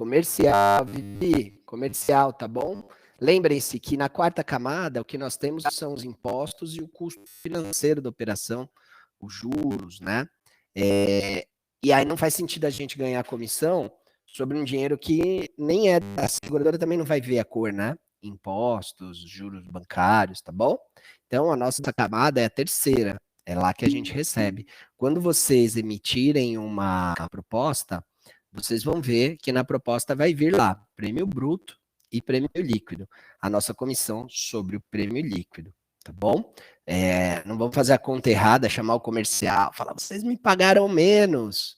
Comercial, Vivi, comercial, tá bom? Lembrem-se que na quarta camada, o que nós temos são os impostos e o custo financeiro da operação, os juros, né? E aí não faz sentido a gente ganhar comissão sobre um dinheiro que nem é da seguradora, também não vai ver a cor, né? Impostos, juros bancários, tá bom? Então, a nossa camada é a terceira, é lá que a gente recebe. Quando vocês emitirem uma proposta, vocês vão ver que na proposta vai vir lá prêmio bruto e prêmio líquido. A nossa comissão sobre o prêmio líquido, tá bom? Não vamos fazer a conta errada, chamar o comercial, falar, vocês me pagaram menos,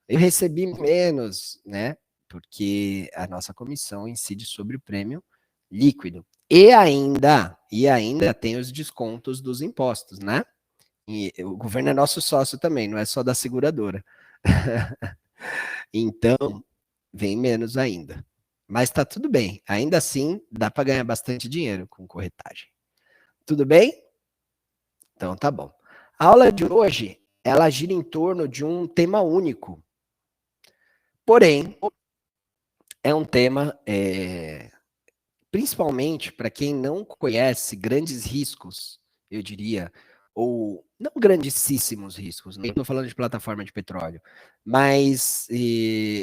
eu recebi menos, né? Porque a nossa comissão incide sobre o prêmio líquido. E ainda tem os descontos dos impostos, né? E o governo é nosso sócio também, não é só da seguradora. Então, vem menos ainda. Mas tá tudo bem. Ainda assim, dá para ganhar bastante dinheiro com corretagem. Tudo bem? Então tá bom. A aula de hoje, ela gira em torno de um tema único. Porém, é um tema, principalmente para quem não conhece grandes riscos, eu diria, ou não grandíssimos riscos, não estou falando de plataforma de petróleo, mas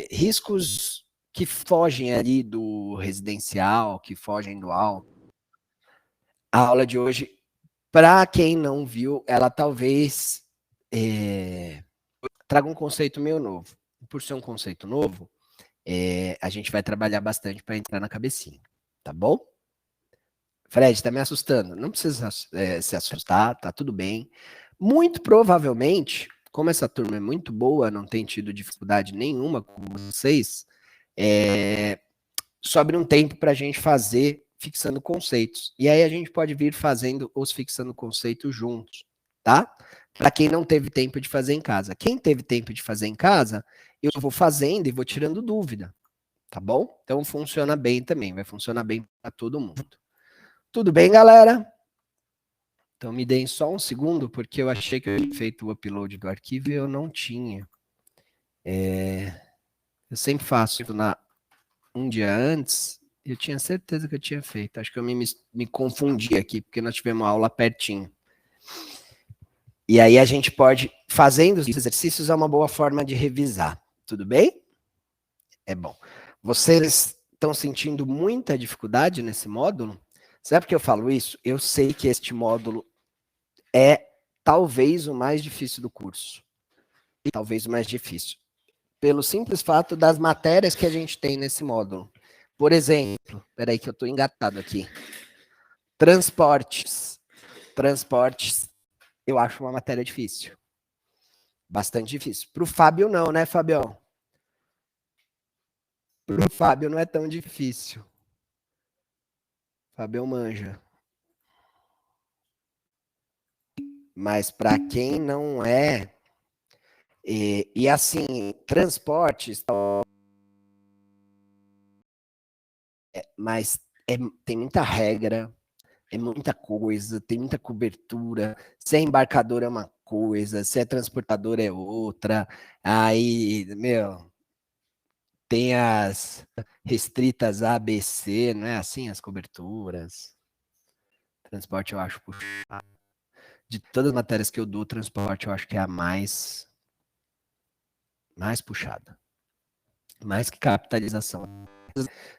riscos que fogem ali do residencial, que fogem do alto. A aula de hoje, para quem não viu, ela talvez traga um conceito meio novo. Por ser um conceito novo, a gente vai trabalhar bastante para entrar na cabecinha, tá bom? Fred, tá me assustando. Não precisa se assustar, tá tudo bem. Muito provavelmente, como essa turma é muito boa, não tem tido dificuldade nenhuma com vocês, sobre um tempo para a gente fazer fixando conceitos. E aí a gente pode vir fazendo os fixando conceitos juntos, tá? Para quem não teve tempo de fazer em casa. Quem teve tempo de fazer em casa, eu vou fazendo e vou tirando dúvida, tá bom? Então funciona bem também, vai funcionar bem para todo mundo. Tudo bem, galera? Então me deem só um segundo, porque eu achei que eu tinha feito o upload do arquivo e eu não tinha. Eu sempre faço um dia antes, eu tinha certeza que eu tinha feito. Acho que eu me confundi aqui, porque nós tivemos aula pertinho. E aí a gente pode, fazendo os exercícios, é uma boa forma de revisar. Tudo bem? É bom. Vocês estão sentindo muita dificuldade nesse módulo? Sabe por que eu falo isso? Eu sei que este módulo é talvez o mais difícil do curso. Talvez o mais difícil. Pelo simples fato das matérias que a gente tem nesse módulo. Por exemplo, peraí que eu estou engatado aqui. Transportes. Transportes, eu acho uma matéria difícil. Bastante difícil. Para o Fábio não, né, Fabião? Para o Fábio não é tão difícil. Fabião manja. Mas para quem não é... E assim, transportes... Mas tem muita regra, é muita coisa, tem muita cobertura. Se é embarcador é uma coisa, se é transportador é outra. Aí, meu, tem as restritas A, B, C, não é assim as coberturas? Transporte eu acho puxado. De todas as matérias que eu dou, transporte eu acho que é a mais puxada. Mais que capitalização.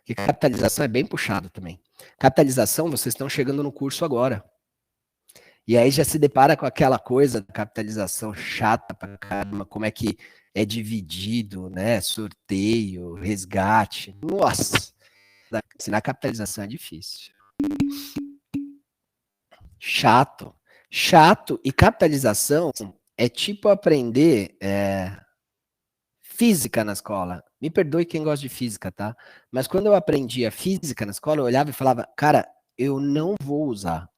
Que capitalização é bem puxado também. Capitalização, vocês estão chegando no curso agora. E aí já se depara com aquela coisa da capitalização chata pra caramba, como é que é dividido, né? Sorteio, resgate. Nossa! Ensinar capitalização é difícil. Chato. Chato. E capitalização é tipo aprender física na escola. Me perdoe quem gosta de física, tá? Mas quando eu aprendia física na escola, eu olhava e falava, cara, eu não vou usar.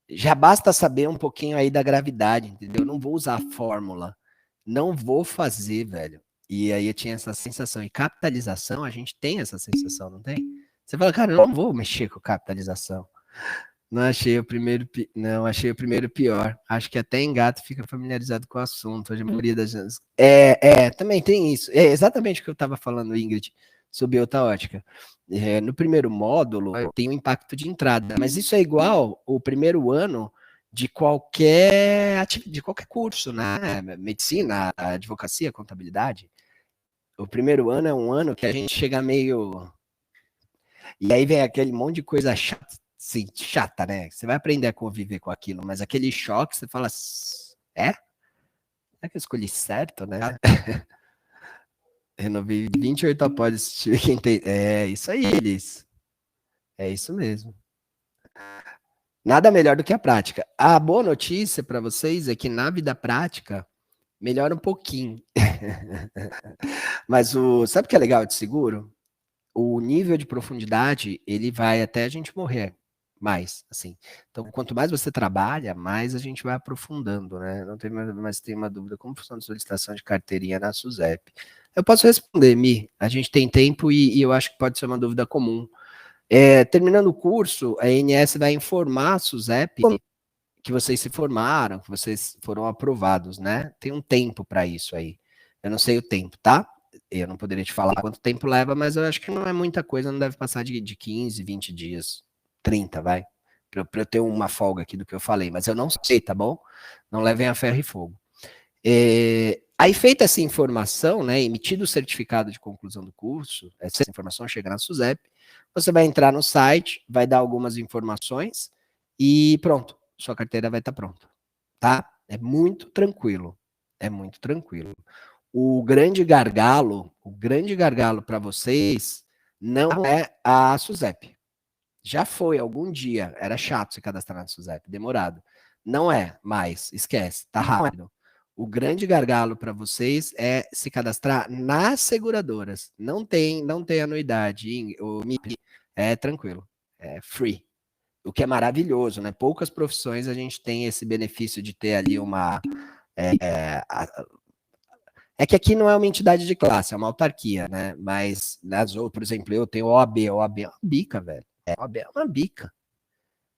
Já basta saber um pouquinho aí da gravidade, entendeu? Eu não vou usar a fórmula. Não vou fazer, velho. E aí eu tinha essa sensação. E capitalização, a gente tem essa sensação, não tem? Você fala, cara, eu não vou mexer com capitalização. Não achei o primeiro, não, achei o primeiro pior. Acho que até engato fica familiarizado com o assunto. Hoje a maioria das também tem isso. É exatamente o que eu estava falando, Ingrid, sob outra ótica. No primeiro módulo, tem um impacto de entrada, mas isso é igual o primeiro ano de qualquer curso, né? Medicina, advocacia, contabilidade. O primeiro ano é um ano que a gente chega meio... E aí vem aquele monte de coisa chata, sim, chata, né? Você vai aprender a conviver com aquilo, mas aquele choque, você fala, será que eu escolhi certo, né? Renovei 28 após quem tem. É isso aí, Elis. É isso mesmo. Nada melhor do que a prática. A boa notícia para vocês é que na vida prática melhora um pouquinho. Mas sabe o que é legal de seguro? O nível de profundidade, ele vai até a gente morrer mais, assim. Então, quanto mais você trabalha, mais a gente vai aprofundando, né? Não tem mais tem uma dúvida, como funciona a solicitação de carteirinha na SUSEP? Eu posso responder, Mi. A gente tem tempo e eu acho que pode ser uma dúvida comum. Terminando o curso, a ANS vai informar a SUSEP que vocês se formaram, que vocês foram aprovados, né? Tem um tempo para isso aí. Eu não sei o tempo, tá? Eu não poderia te falar quanto tempo leva, mas eu acho que não é muita coisa, não deve passar de 15, 20 dias, 30, vai. Para eu ter uma folga aqui do que eu falei, mas eu não sei, tá bom? Não levem a ferro e fogo. Aí, feita essa informação, né, emitido o certificado de conclusão do curso, essa informação chega na SUSEP, você vai entrar no site, vai dar algumas informações e pronto, sua carteira vai estar pronta, tá? É muito tranquilo, é muito tranquilo. O grande gargalo para vocês não é a SUSEP. Já foi algum dia, era chato se cadastrar na SUSEP, demorado. Não é mais, esquece, tá rápido. O grande gargalo para vocês é se cadastrar nas seguradoras. Não tem anuidade, o MIP é tranquilo, é free. O que é maravilhoso, né? Poucas profissões a gente tem esse benefício de ter ali uma... É que aqui não é uma entidade de classe, é uma autarquia, né? Mas, nas outras, por exemplo, eu tenho OAB é uma bica, velho. OAB é uma bica.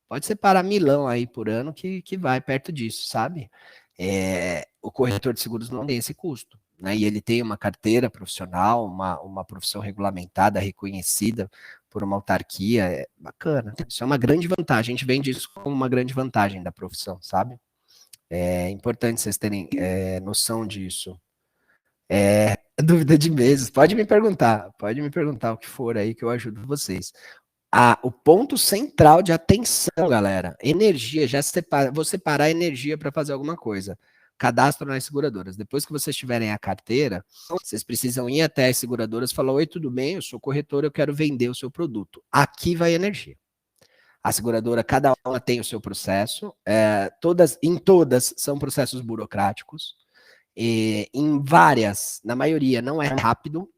Pode separar milão aí por ano que vai perto disso, sabe? O corretor de seguros não tem esse custo, né? E ele tem uma carteira profissional, uma profissão regulamentada, reconhecida por uma autarquia, é bacana. Isso é uma grande vantagem, a gente vende isso como uma grande vantagem da profissão, sabe? É importante vocês terem noção disso. Dúvida de meses, pode me perguntar o que for aí que eu ajudo vocês. O ponto central de atenção, galera, energia, vou separar energia para fazer alguma coisa. Cadastro nas seguradoras. Depois que vocês tiverem a carteira, vocês precisam ir até as seguradoras e falar: oi, tudo bem? Eu sou corretor, eu quero vender o seu produto. Aqui vai energia. A seguradora, cada uma tem o seu processo, em todas são processos burocráticos, em várias, na maioria, não é rápido,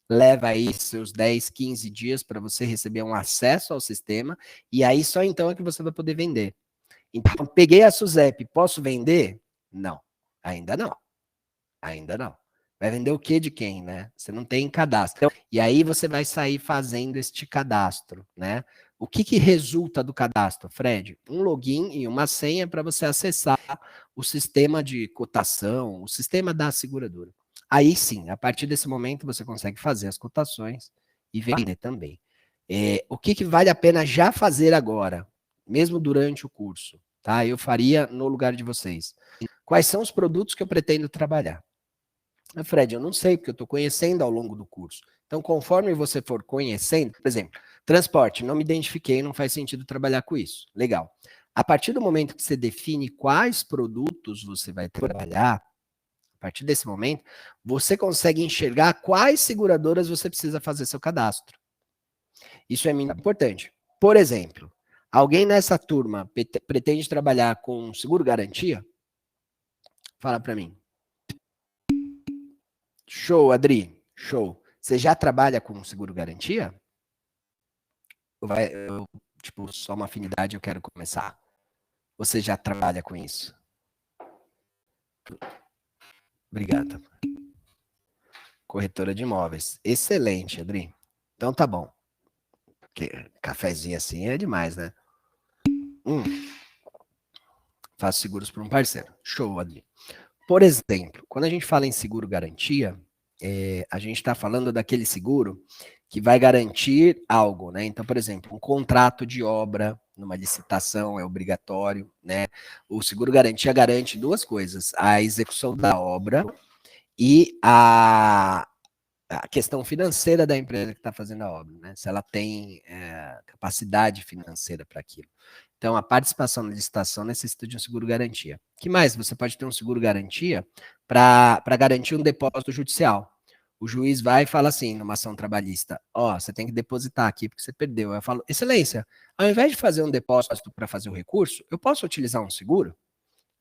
leva aí seus 10, 15 dias para você receber um acesso ao sistema, e aí só então é que você vai poder vender. Então, peguei a SUSEP, posso vender? Não, ainda não. Ainda não. Vai vender o que de quem, né? Você não tem cadastro. E aí você vai sair fazendo este cadastro, né? O que resulta do cadastro, Fred? Um login e uma senha para você acessar o sistema de cotação, o sistema da seguradora. Aí sim, a partir desse momento você consegue fazer as cotações e vender também. O que vale a pena já fazer agora, mesmo durante o curso, tá? Eu faria no lugar de vocês. Quais são os produtos que eu pretendo trabalhar? Fred, eu não sei, porque eu estou conhecendo ao longo do curso. Então, conforme você for conhecendo, por exemplo, transporte, não me identifiquei, não faz sentido trabalhar com isso. Legal. A partir do momento que você define quais produtos você vai trabalhar, a partir desse momento, você consegue enxergar quais seguradoras você precisa fazer seu cadastro. Isso é muito importante. Por exemplo, alguém nessa turma pretende trabalhar com seguro garantia? Fala para mim. Show, Adri. Show. Você já trabalha com seguro garantia? Tipo, só uma afinidade eu quero começar? Você já trabalha com isso? Obrigado. Corretora de imóveis. Excelente, Adri. Então tá bom. Cafezinho assim é demais, né? Faço seguros para um parceiro. Show, Adri. Por exemplo, quando a gente fala em seguro garantia, a gente está falando daquele seguro que vai garantir algo, né? Então, por exemplo, um contrato de obra numa licitação é obrigatório, né? O seguro-garantia garante duas coisas: a execução da obra e a questão financeira da empresa que está fazendo a obra, né? Se ela tem capacidade financeira para aquilo. Então, a participação na licitação necessita de um seguro-garantia. O que mais? Você pode ter um seguro-garantia para garantir um depósito judicial. O juiz vai e fala assim, numa ação trabalhista, ó, você tem que depositar aqui porque você perdeu. Eu falo, excelência, ao invés de fazer um depósito para fazer o recurso, eu posso utilizar um seguro?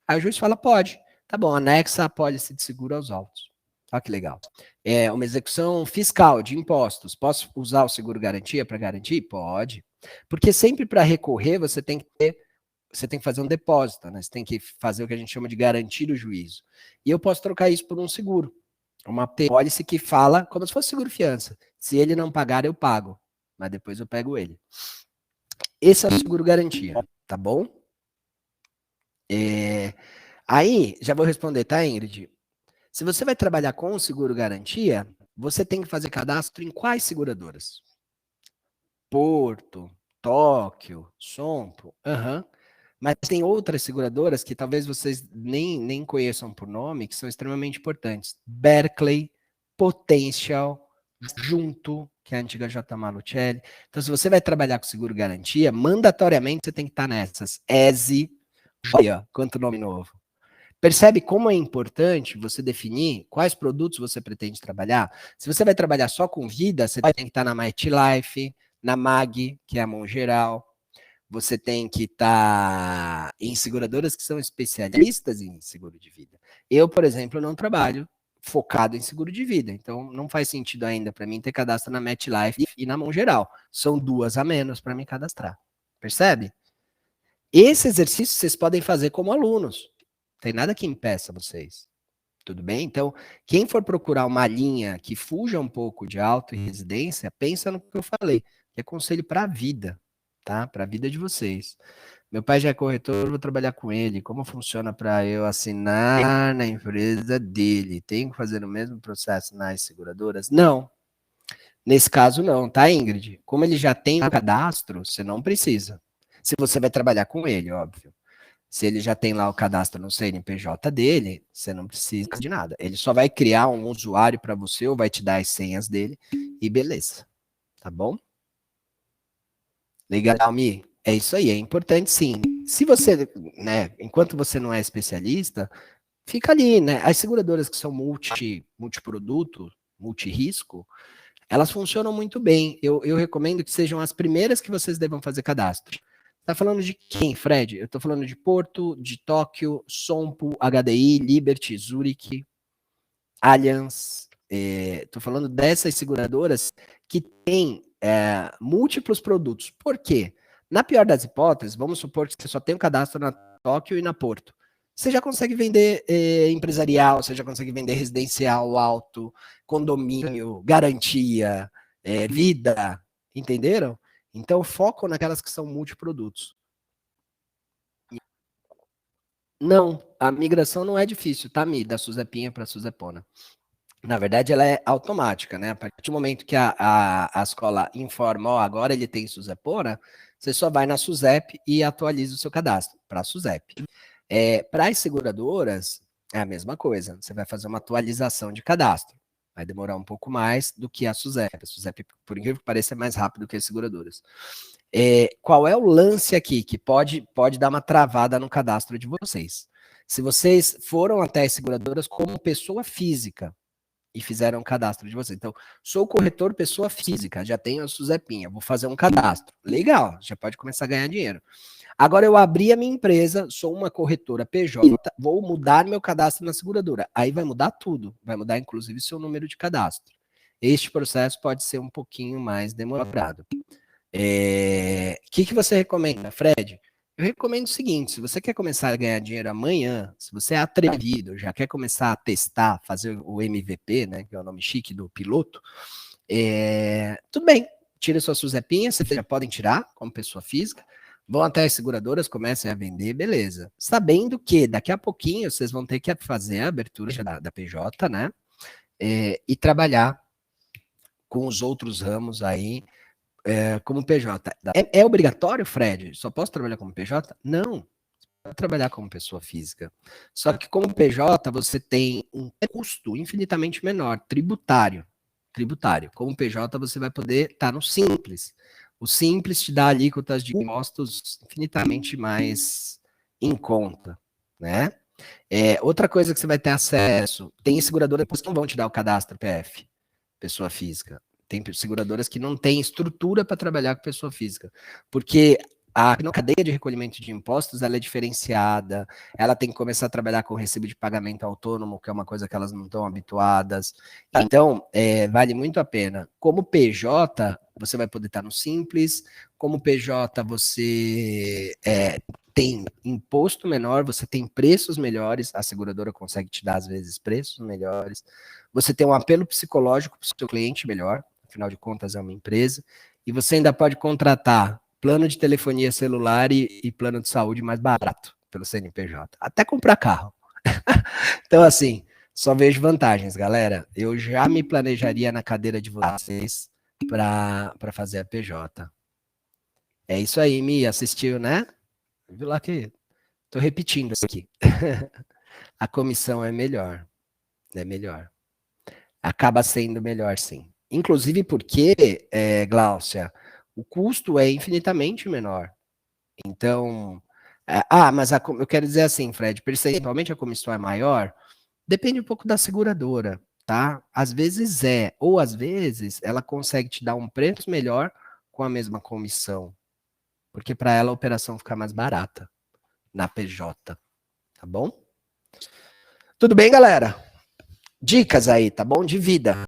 Aí o juiz fala, pode. Tá bom, anexa a apólice de seguro aos autos. Olha que legal. É uma execução fiscal de impostos. Posso usar o seguro-garantia para garantir? Pode. Porque sempre para recorrer você tem que fazer um depósito, né? Você tem que fazer o que a gente chama de garantir o juízo. E eu posso trocar isso por um seguro. Uma apólice que fala como se fosse seguro-fiança. Se ele não pagar, eu pago. Mas depois eu pego ele. Esse é o seguro-garantia, tá bom? Aí, já vou responder, tá, Ingrid? Se você vai trabalhar com o seguro-garantia, você tem que fazer cadastro em quais seguradoras? Porto, Tóquio, Sompo, Mas tem outras seguradoras que talvez vocês nem conheçam por nome, que são extremamente importantes. Berkeley, Potential, Junto, que é a antiga J. Malucelli. Então, se você vai trabalhar com seguro-garantia, mandatoriamente você tem que estar nessas. ESE, olha, quanto nome novo. Percebe como é importante você definir quais produtos você pretende trabalhar? Se você vai trabalhar só com vida, você tem que estar na MetLife, na MAG, que é a Mongeral. Você tem que estar em seguradoras que são especialistas em seguro de vida. Eu, por exemplo, não trabalho focado em seguro de vida. Então, não faz sentido ainda para mim ter cadastro na MetLife e na Mongeral. São duas a menos para me cadastrar. Percebe? Esse exercício vocês podem fazer como alunos. Não tem nada que impeça vocês. Tudo bem? Então, quem for procurar uma linha que fuja um pouco de auto e residência, pensa no que eu falei, que é conselho para a vida, tá? Para a vida de vocês. Meu pai já é corretor, vou trabalhar com ele. Como funciona para eu assinar na empresa dele? Tenho que fazer o mesmo processo nas seguradoras? Não. Nesse caso, não, tá, Ingrid? Como ele já tem o cadastro, você não precisa. Se você vai trabalhar com ele, óbvio. Se ele já tem lá o cadastro no CNPJ dele, você não precisa de nada. Ele só vai criar um usuário para você ou vai te dar as senhas dele e beleza. Tá bom? Legal, Mi? É isso aí, é importante sim. Se você, né, enquanto você não é especialista, fica ali, né? As seguradoras que são multiproduto, multirisco, elas funcionam muito bem. Eu recomendo que sejam as primeiras que vocês devam fazer cadastro. Tá falando de quem, Fred? Eu tô falando de Porto, de Tóquio, Sompo, HDI, Liberty, Zurich, Allianz. Tô falando dessas seguradoras que têm múltiplos produtos. Por quê? Na pior das hipóteses, vamos supor que você só tem um cadastro na Tóquio e na Porto. Você já consegue vender empresarial, você já consegue vender residencial alto, condomínio, garantia, vida, entenderam? Então, foco naquelas que são multiprodutos. Não, a migração não é difícil, tá, Mi? Da Suzepinha para Suzepona. Na verdade, ela é automática, né? A partir do momento que a escola informa, ó, agora ele tem Suzepona, você só vai na Suzep e atualiza o seu cadastro para a Suzep. Para as seguradoras, é a mesma coisa. Você vai fazer uma atualização de cadastro. Vai demorar um pouco mais do que a Suzep. A Suzep, por incrível que pareça, é mais rápido que as seguradoras. Qual é o lance aqui que pode dar uma travada no cadastro de vocês? Se vocês foram até as seguradoras como pessoa física e fizeram um cadastro de vocês. Então, sou corretor pessoa física, já tenho a Suzepinha, vou fazer um cadastro. Legal, já pode começar a ganhar dinheiro. Agora eu abri a minha empresa, sou uma corretora PJ, vou mudar meu cadastro na seguradora. Aí vai mudar tudo, vai mudar inclusive seu número de cadastro. Este processo pode ser um pouquinho mais demorado. Que você recomenda, Fred? Eu recomendo o seguinte: se você quer começar a ganhar dinheiro amanhã, se você é atrevido, já quer começar a testar, fazer o MVP, né, que é o nome chique do piloto, tudo bem, tira sua Suzepinha, vocês já podem tirar como pessoa física, vão até as seguradoras, comecem a vender, beleza. Sabendo que daqui a pouquinho vocês vão ter que fazer a abertura da PJ, né, e trabalhar com os outros ramos aí, como PJ. É obrigatório, Fred? Só posso trabalhar como PJ? Não. Trabalhar como pessoa física. Só que como PJ você tem um custo infinitamente menor, tributário. Como PJ você vai poder estar no Simples. O Simples te dá alíquotas de impostos infinitamente mais em conta, né? Outra coisa que você vai ter acesso, tem seguradoras que não vão te dar o cadastro PF, pessoa física. Tem seguradoras que não têm estrutura para trabalhar com pessoa física, porque a cadeia de recolhimento de impostos ela é diferenciada, ela tem que começar a trabalhar com recibo de pagamento autônomo, que é uma coisa que elas não estão habituadas. Então, vale muito a pena. Como PJ, você vai poder estar no Simples, como PJ, você tem imposto menor, você tem preços melhores, a seguradora consegue te dar, às vezes, preços melhores, você tem um apelo psicológico para o seu cliente melhor, afinal de contas é uma empresa, e você ainda pode contratar plano de telefonia celular e plano de saúde mais barato pelo CNPJ. Até comprar carro. Então, assim, só vejo vantagens, galera. Eu já me planejaria na cadeira de vocês para fazer a PJ. É isso aí, Mi. Assistiu, né? Viu lá que... Tô repetindo aqui. A comissão é melhor. É melhor. Acaba sendo melhor, sim. Inclusive porque, Gláucia, o custo é infinitamente menor. Então, mas eu quero dizer assim, Fred, percentualmente a comissão é maior, depende um pouco da seguradora, tá? Às vezes ou às vezes ela consegue te dar um preço melhor com a mesma comissão, porque para ela a operação fica mais barata na PJ, tá bom? Tudo bem, galera? Dicas aí, tá bom? De vida.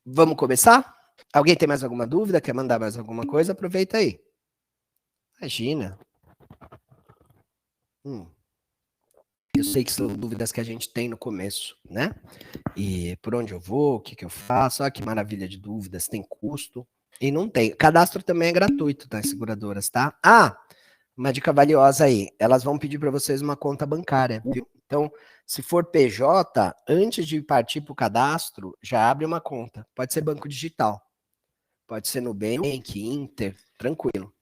Vamos começar? Alguém tem mais alguma dúvida? Quer mandar mais alguma coisa? Aproveita aí. Imagina. Eu sei que são dúvidas que a gente tem no começo, né? E por onde eu vou, o que eu faço, olha que maravilha de dúvidas, tem custo. E não tem. Cadastro também é gratuito das seguradoras, tá? Uma dica valiosa aí. Elas vão pedir para vocês uma conta bancária, viu? Então, se for PJ, antes de partir para o cadastro, já abre uma conta. Pode ser banco digital. Pode ser Nubank, Inter, tranquilo.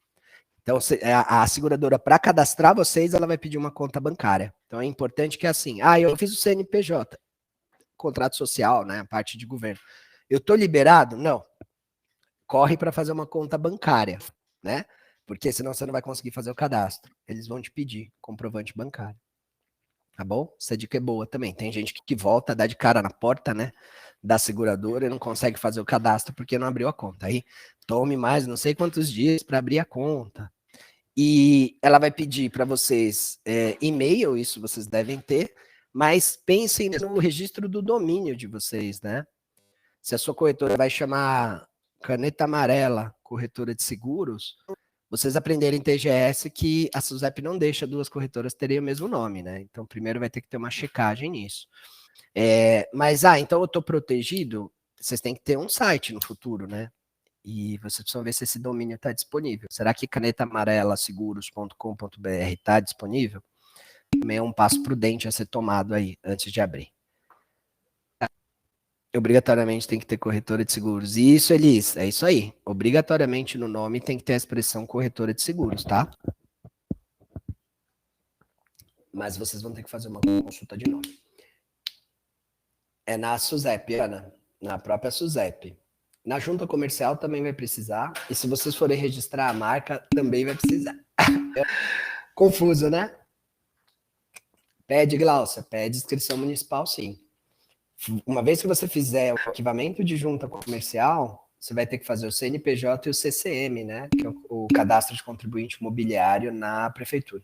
Então, a seguradora, para cadastrar vocês, ela vai pedir uma conta bancária. Então, é importante que assim, eu fiz o CNPJ, contrato social, né, a parte de governo. Eu estou liberado? Não. Corre para fazer uma conta bancária, né? Porque senão você não vai conseguir fazer o cadastro. Eles vão te pedir comprovante bancário. Tá bom? Essa dica é boa também. Tem gente que volta, dá de cara na porta, né, da seguradora e não consegue fazer o cadastro porque não abriu a conta. Aí tome mais não sei quantos dias para abrir a conta. E ela vai pedir para vocês e-mail, isso vocês devem ter, mas pensem no registro do domínio de vocês, né? Se a sua corretora vai chamar Caneta Amarela, corretora de seguros, vocês aprenderem TGS que a SUSEP não deixa duas corretoras terem o mesmo nome, né? Então, primeiro vai ter que ter uma checagem nisso. Mas, então eu estou protegido? Vocês têm que ter um site no futuro, né? E vocês precisam ver se esse domínio está disponível. Será que canetaamarelaseguros.com.br está disponível? Também é um passo prudente a ser tomado aí, antes de abrir. Obrigatoriamente tem que ter corretora de seguros. Isso, Elis, é isso aí. Obrigatoriamente no nome tem que ter a expressão corretora de seguros, tá? Mas vocês vão ter que fazer uma consulta de nome. É na SUSEP, Ana. Na própria SUSEP. Na junta comercial também vai precisar. E se vocês forem registrar a marca, também vai precisar. Confuso, né? Pede, Gláucia, pede inscrição municipal, sim. Uma vez que você fizer o arquivamento de junta comercial, você vai ter que fazer o CNPJ e o CCM, né? Que é o cadastro de contribuinte imobiliário na prefeitura.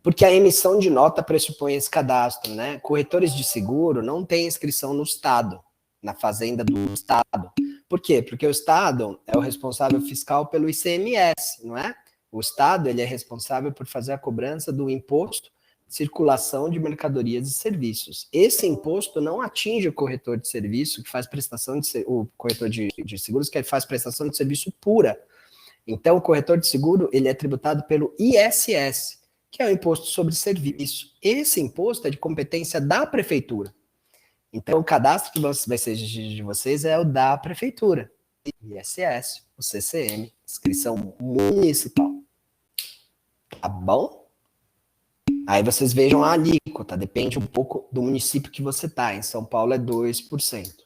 Porque a emissão de nota pressupõe esse cadastro, né? Corretores de seguro não têm inscrição no Estado, na fazenda do Estado. Por quê? Porque o Estado é o responsável fiscal pelo ICMS, não é? O Estado ele é responsável por fazer a cobrança do imposto de circulação de mercadorias e serviços. Esse imposto não atinge o corretor de serviço que faz prestação o corretor de seguros que faz prestação de serviço pura. Então, o corretor de seguro ele é tributado pelo ISS, que é o Imposto sobre Serviço. Esse imposto é de competência da prefeitura. Então, o cadastro que vai ser de vocês é o da prefeitura, ISS, o CCM, inscrição municipal. Tá bom? Aí vocês vejam a alíquota, depende um pouco do município que você está. Em São Paulo é 2%.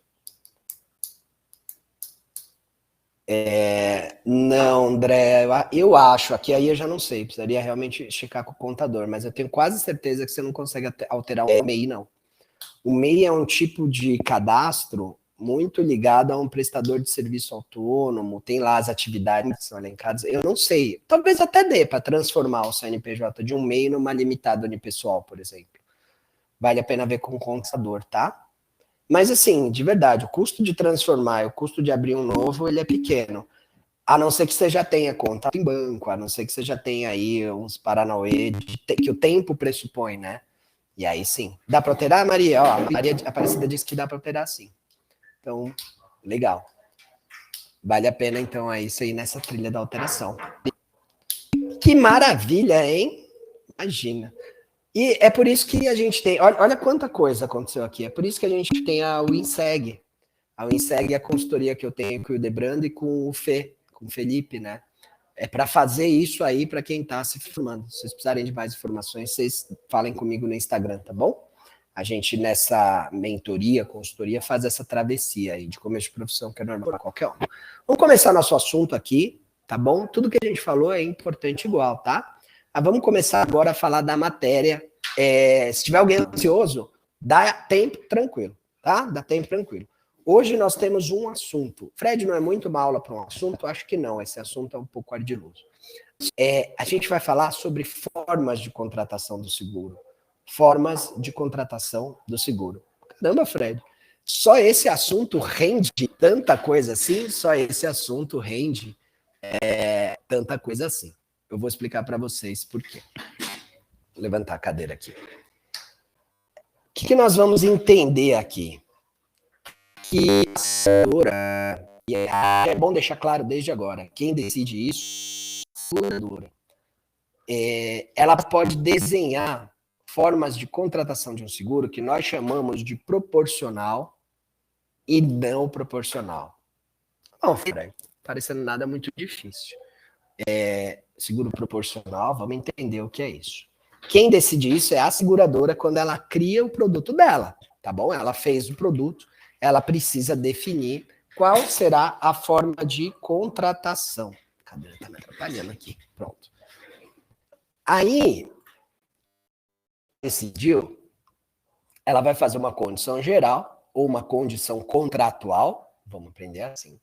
Não, André, eu acho, aqui aí eu já não sei, precisaria realmente checar com o contador, mas eu tenho quase certeza que você não consegue alterar o MEI, não. O MEI é um tipo de cadastro muito ligado a um prestador de serviço autônomo, tem lá as atividades que são elencadas, eu não sei, talvez até dê para transformar o CNPJ de um MEI numa limitada unipessoal, por exemplo. Vale a pena ver com o contador, tá? Mas assim, de verdade, o custo de transformar e o custo de abrir um novo, ele é pequeno. A não ser que você já tenha conta em banco, a não ser que você já tenha aí uns paranauê que o tempo pressupõe, né? E aí sim. Dá para alterar, Maria? Ó, a Maria Aparecida disse que dá para alterar sim. Então, legal. Vale a pena, então, aí isso aí nessa trilha da alteração. Que maravilha, hein? Imagina. E é por isso que a gente tem... Olha quanta coisa aconteceu aqui. É por isso que a gente tem a WinSeg. A WinSeg é a consultoria que eu tenho com o Debrando e com o Fê, com o Felipe, né? É para fazer isso aí para quem está se formando. Se vocês precisarem de mais informações, vocês falem comigo no Instagram, tá bom? A gente, nessa mentoria, consultoria, faz essa travessia aí de começo de profissão, que é normal para qualquer um. Vamos começar nosso assunto aqui, tá bom? Tudo que a gente falou é importante igual, tá? Mas vamos começar agora a falar da matéria. Se tiver alguém ansioso, dá tempo tranquilo, tá? Dá tempo tranquilo. Hoje nós temos um assunto. Fred, não é muito uma aula para um assunto? Acho que não, esse assunto é um pouco ardiloso. A gente vai falar sobre formas de contratação do seguro. Formas de contratação do seguro. Caramba, Fred, só esse assunto rende tanta coisa assim? Só esse assunto rende tanta coisa assim. Eu vou explicar para vocês por quê. Vou levantar a cadeira aqui. O que nós vamos entender aqui? Que é bom deixar claro desde agora, quem decide isso é a seguradora. Ela pode desenhar formas de contratação de um seguro que nós chamamos de proporcional e não proporcional. Não, Fred, parecendo nada muito difícil. Seguro proporcional, vamos entender o que é isso. Quem decide isso é a seguradora quando ela cria o produto dela, tá bom? Ela fez o produto, ela precisa definir qual será a forma de contratação. A cadeira está me atrapalhando aqui. Pronto. Aí, decidiu, ela vai fazer uma condição geral ou uma condição contratual, vamos aprender assim,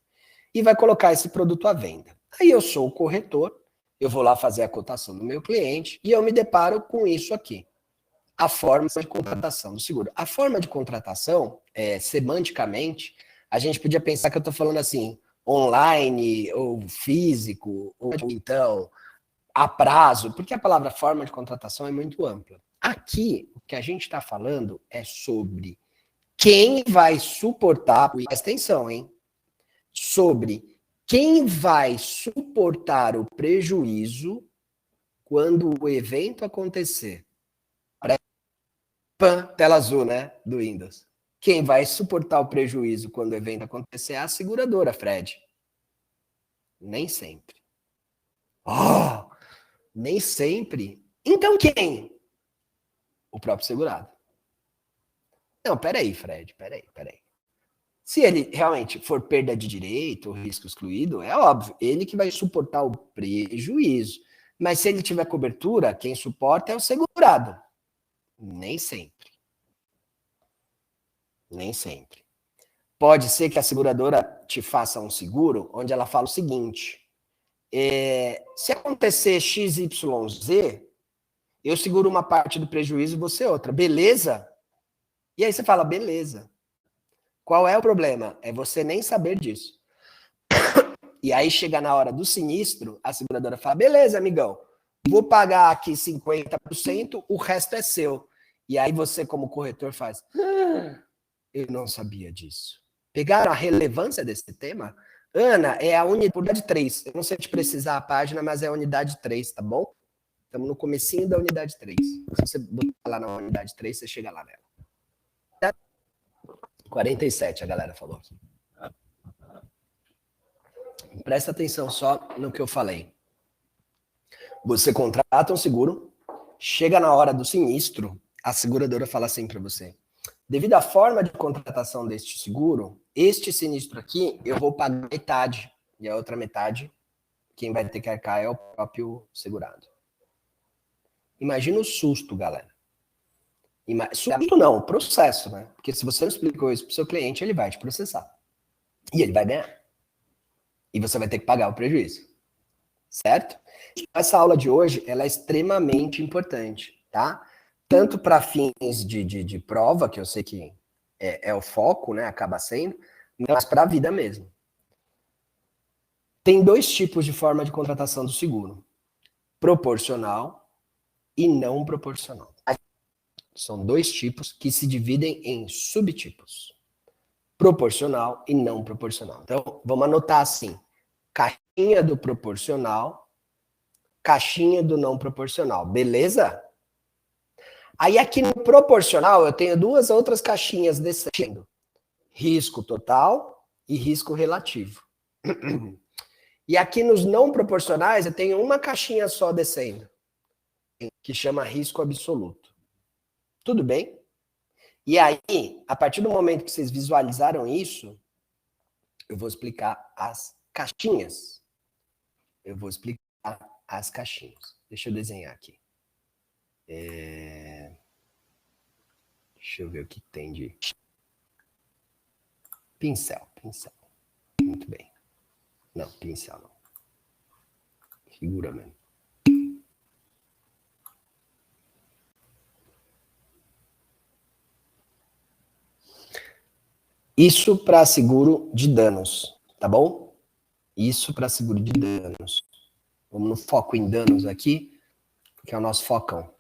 e vai colocar esse produto à venda. Aí eu sou o corretor, eu vou lá fazer a cotação do meu cliente e eu me deparo com isso aqui. A forma de contratação do seguro. A forma de contratação, semanticamente, a gente podia pensar que eu estou falando assim, online, ou físico, ou então a prazo, porque a palavra forma de contratação é muito ampla. Aqui, o que a gente está falando é sobre quem vai suportar, presta atenção, hein? Sobre quem vai suportar o prejuízo quando o evento acontecer. Tela azul, né? Do Windows. Quem vai suportar o prejuízo quando o evento acontecer é a seguradora, Fred. Nem sempre. Oh, nem sempre. Então quem? O próprio segurado. Não, peraí, Fred, peraí. Se ele realmente for perda de direito ou risco excluído, é óbvio, ele que vai suportar o prejuízo. Mas se ele tiver cobertura, quem suporta é o segurado. Nem sempre. Nem sempre. Pode ser que a seguradora te faça um seguro onde ela fala o seguinte, se acontecer XYZ, eu seguro uma parte do prejuízo e você outra, beleza? E aí você fala, beleza. Qual é o problema? É você nem saber disso. E aí chega na hora do sinistro, a seguradora fala, beleza, amigão, vou pagar aqui 50%, o resto é seu. E aí você, como corretor, faz, eu não sabia disso. Pegaram a relevância desse tema? Ana, é a unidade 3. Eu não sei te precisar a página, mas é a unidade 3, tá bom? Estamos no comecinho da unidade 3. Se você botar lá na unidade 3, você chega lá nela. 47, a galera falou aqui. Presta atenção só no que eu falei. Você contrata um seguro, chega na hora do sinistro, a seguradora fala assim para você: devido à forma de contratação deste seguro, este sinistro aqui eu vou pagar metade, e a outra metade, quem vai ter que arcar é o próprio segurado. Imagina o susto, galera. Susto não, processo, né? Porque se você não explicou isso para o seu cliente, ele vai te processar. E ele vai ganhar. E você vai ter que pagar o prejuízo. Certo? Essa aula de hoje, ela é extremamente importante, tá? Tanto para fins de prova, que eu sei que é o foco, né? Acaba sendo, mas para a vida mesmo. Tem dois tipos de forma de contratação do seguro: proporcional e não proporcional. São dois tipos que se dividem em subtipos: proporcional e não proporcional. Então, vamos anotar assim: caixinha do proporcional, caixinha do não proporcional, beleza? Aí aqui no proporcional eu tenho duas outras caixinhas descendo: risco total e risco relativo. E aqui nos não proporcionais eu tenho uma caixinha só descendo, que chama risco absoluto. Tudo bem? E aí, a partir do momento que vocês visualizaram isso, eu vou explicar as caixinhas. Eu vou explicar as caixinhas. Deixa eu desenhar aqui. Deixa eu ver o que tem de... Pincel. Muito bem. Não, pincel não. Figura mesmo. Isso para seguro de danos, tá bom? Isso para seguro de danos. Vamos no foco em danos aqui, que é o nosso focão.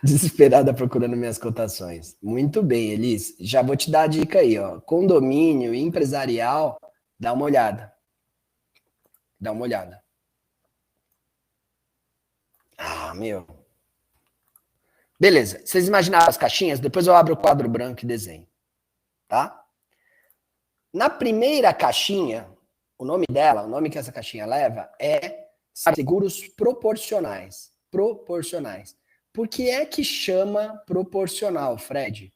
Desesperada procurando minhas cotações. Muito bem, Elis. Já vou te dar a dica aí, ó. Condomínio empresarial, dá uma olhada. Dá uma olhada. Ah, meu. Beleza. Vocês imaginaram as caixinhas? Depois eu abro o quadro branco e desenho. Tá? Na primeira caixinha, o nome dela, o nome que essa caixinha leva é seguros proporcionais. Proporcionais. Por que é que chama proporcional, Fred?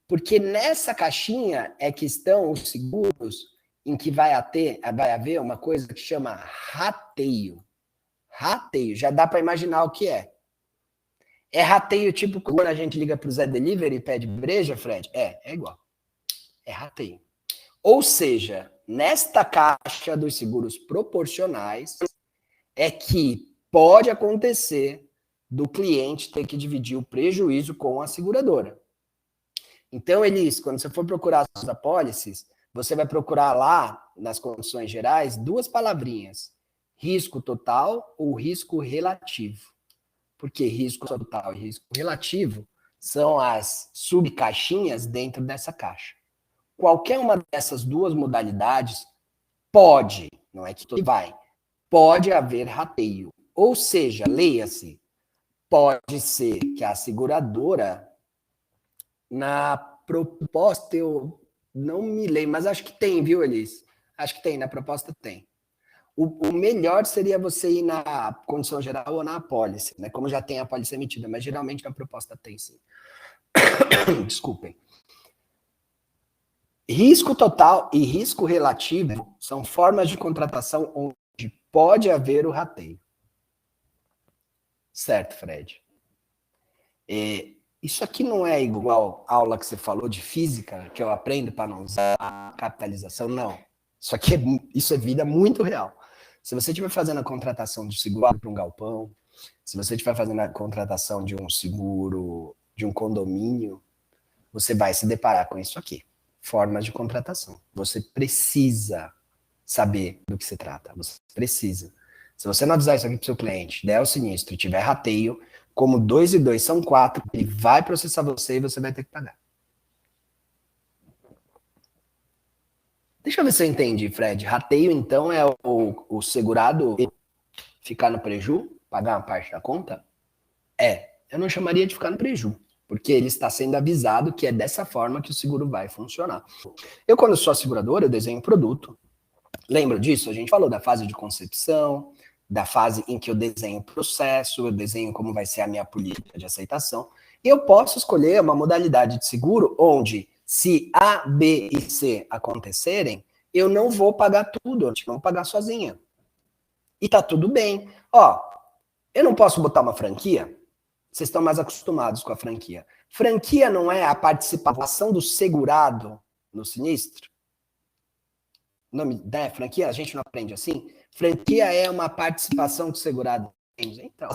Porque nessa caixinha é que estão os seguros em que vai haver uma coisa que chama rateio. Rateio, já dá para imaginar o que é. É rateio tipo quando a gente liga para o Zé Delivery e pede breja, Fred? É igual. É rateio. Ou seja, nesta caixa dos seguros proporcionais é que pode acontecer do cliente ter que dividir o prejuízo com a seguradora. Então, Elis, quando você for procurar as apólices, você vai procurar lá, nas condições gerais, duas palavrinhas: risco total ou risco relativo. Porque risco total e risco relativo são as subcaixinhas dentro dessa caixa. Qualquer uma dessas duas modalidades pode, não é que vai, pode haver rateio. Ou seja, leia-se, pode ser que a seguradora, na proposta, eu não me lembro, mas acho que tem, viu, Elis? Acho que tem, na proposta tem. O melhor seria você ir na condição geral ou na apólice, né? Como já tem a apólice emitida, mas geralmente na proposta tem, sim. Desculpem. Risco total e risco relativo são formas de contratação onde pode haver o rateio. Certo, Fred? Isso aqui não é igual a aula que você falou de física, que eu aprendo para não usar a capitalização, não. Isso é vida muito real. Se você estiver fazendo a contratação de seguro para um galpão, se você estiver fazendo a contratação de um seguro, de um condomínio, você vai se deparar com isso aqui. Formas de contratação. Você precisa saber do que se trata. Você precisa. Se você não avisar isso aqui para o seu cliente, der o sinistro e tiver rateio, como 2 e 2 são 4, ele vai processar você e você vai ter que pagar. Deixa eu ver se eu entendi, Fred. Rateio, então, é o segurado ficar no preju, pagar uma parte da conta? Eu não chamaria de ficar no preju, porque ele está sendo avisado que é dessa forma que o seguro vai funcionar. Eu, quando sou seguradora, eu desenho produto. Lembra disso? A gente falou da fase de concepção, da fase em que eu desenho o processo, eu desenho como vai ser a minha política de aceitação. E eu posso escolher uma modalidade de seguro onde, se A, B e C acontecerem, eu não vou pagar tudo, eu não vou pagar sozinha. E tá tudo bem. Ó, eu não posso botar uma franquia? Vocês estão mais acostumados com a franquia. Franquia não é a participação do segurado no sinistro? Nome, né? Franquia, a gente não aprende assim? Franquia é uma participação do segurado. Então,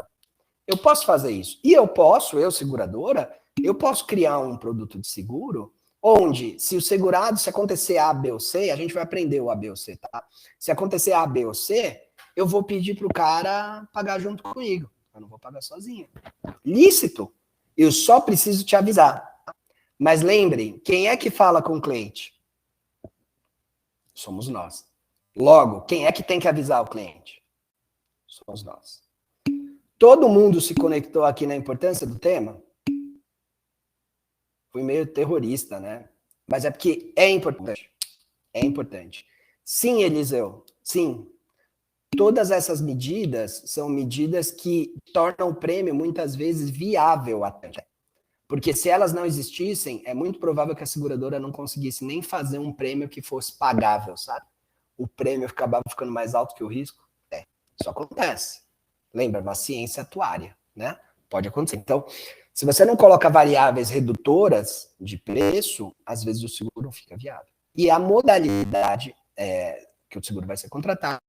eu posso fazer isso. E eu posso, eu seguradora, eu posso criar um produto de seguro onde, se o segurado, se acontecer A, B ou C, a gente vai aprender o A, B ou C, tá? Se acontecer A, B ou C, eu vou pedir pro cara pagar junto comigo. Eu não vou pagar sozinho. Lícito. Eu só preciso te avisar. Mas lembrem, quem é que fala com o cliente? Somos nós. Logo, quem é que tem que avisar o cliente? Somos nós. Todo mundo se conectou aqui na importância do tema? Fui meio terrorista, né? Mas é porque é importante. É importante. Sim, Eliseu. Sim. Todas essas medidas são medidas que tornam o prêmio muitas vezes viável até. Porque se elas não existissem, é muito provável que a seguradora não conseguisse nem fazer um prêmio que fosse pagável, sabe? O prêmio acabava ficando mais alto que o risco. Isso acontece. Lembra, uma ciência atuária, né? Pode acontecer. Então, se você não coloca variáveis redutoras de preço, às vezes o seguro não fica viável. E a modalidade que o seguro vai ser contratado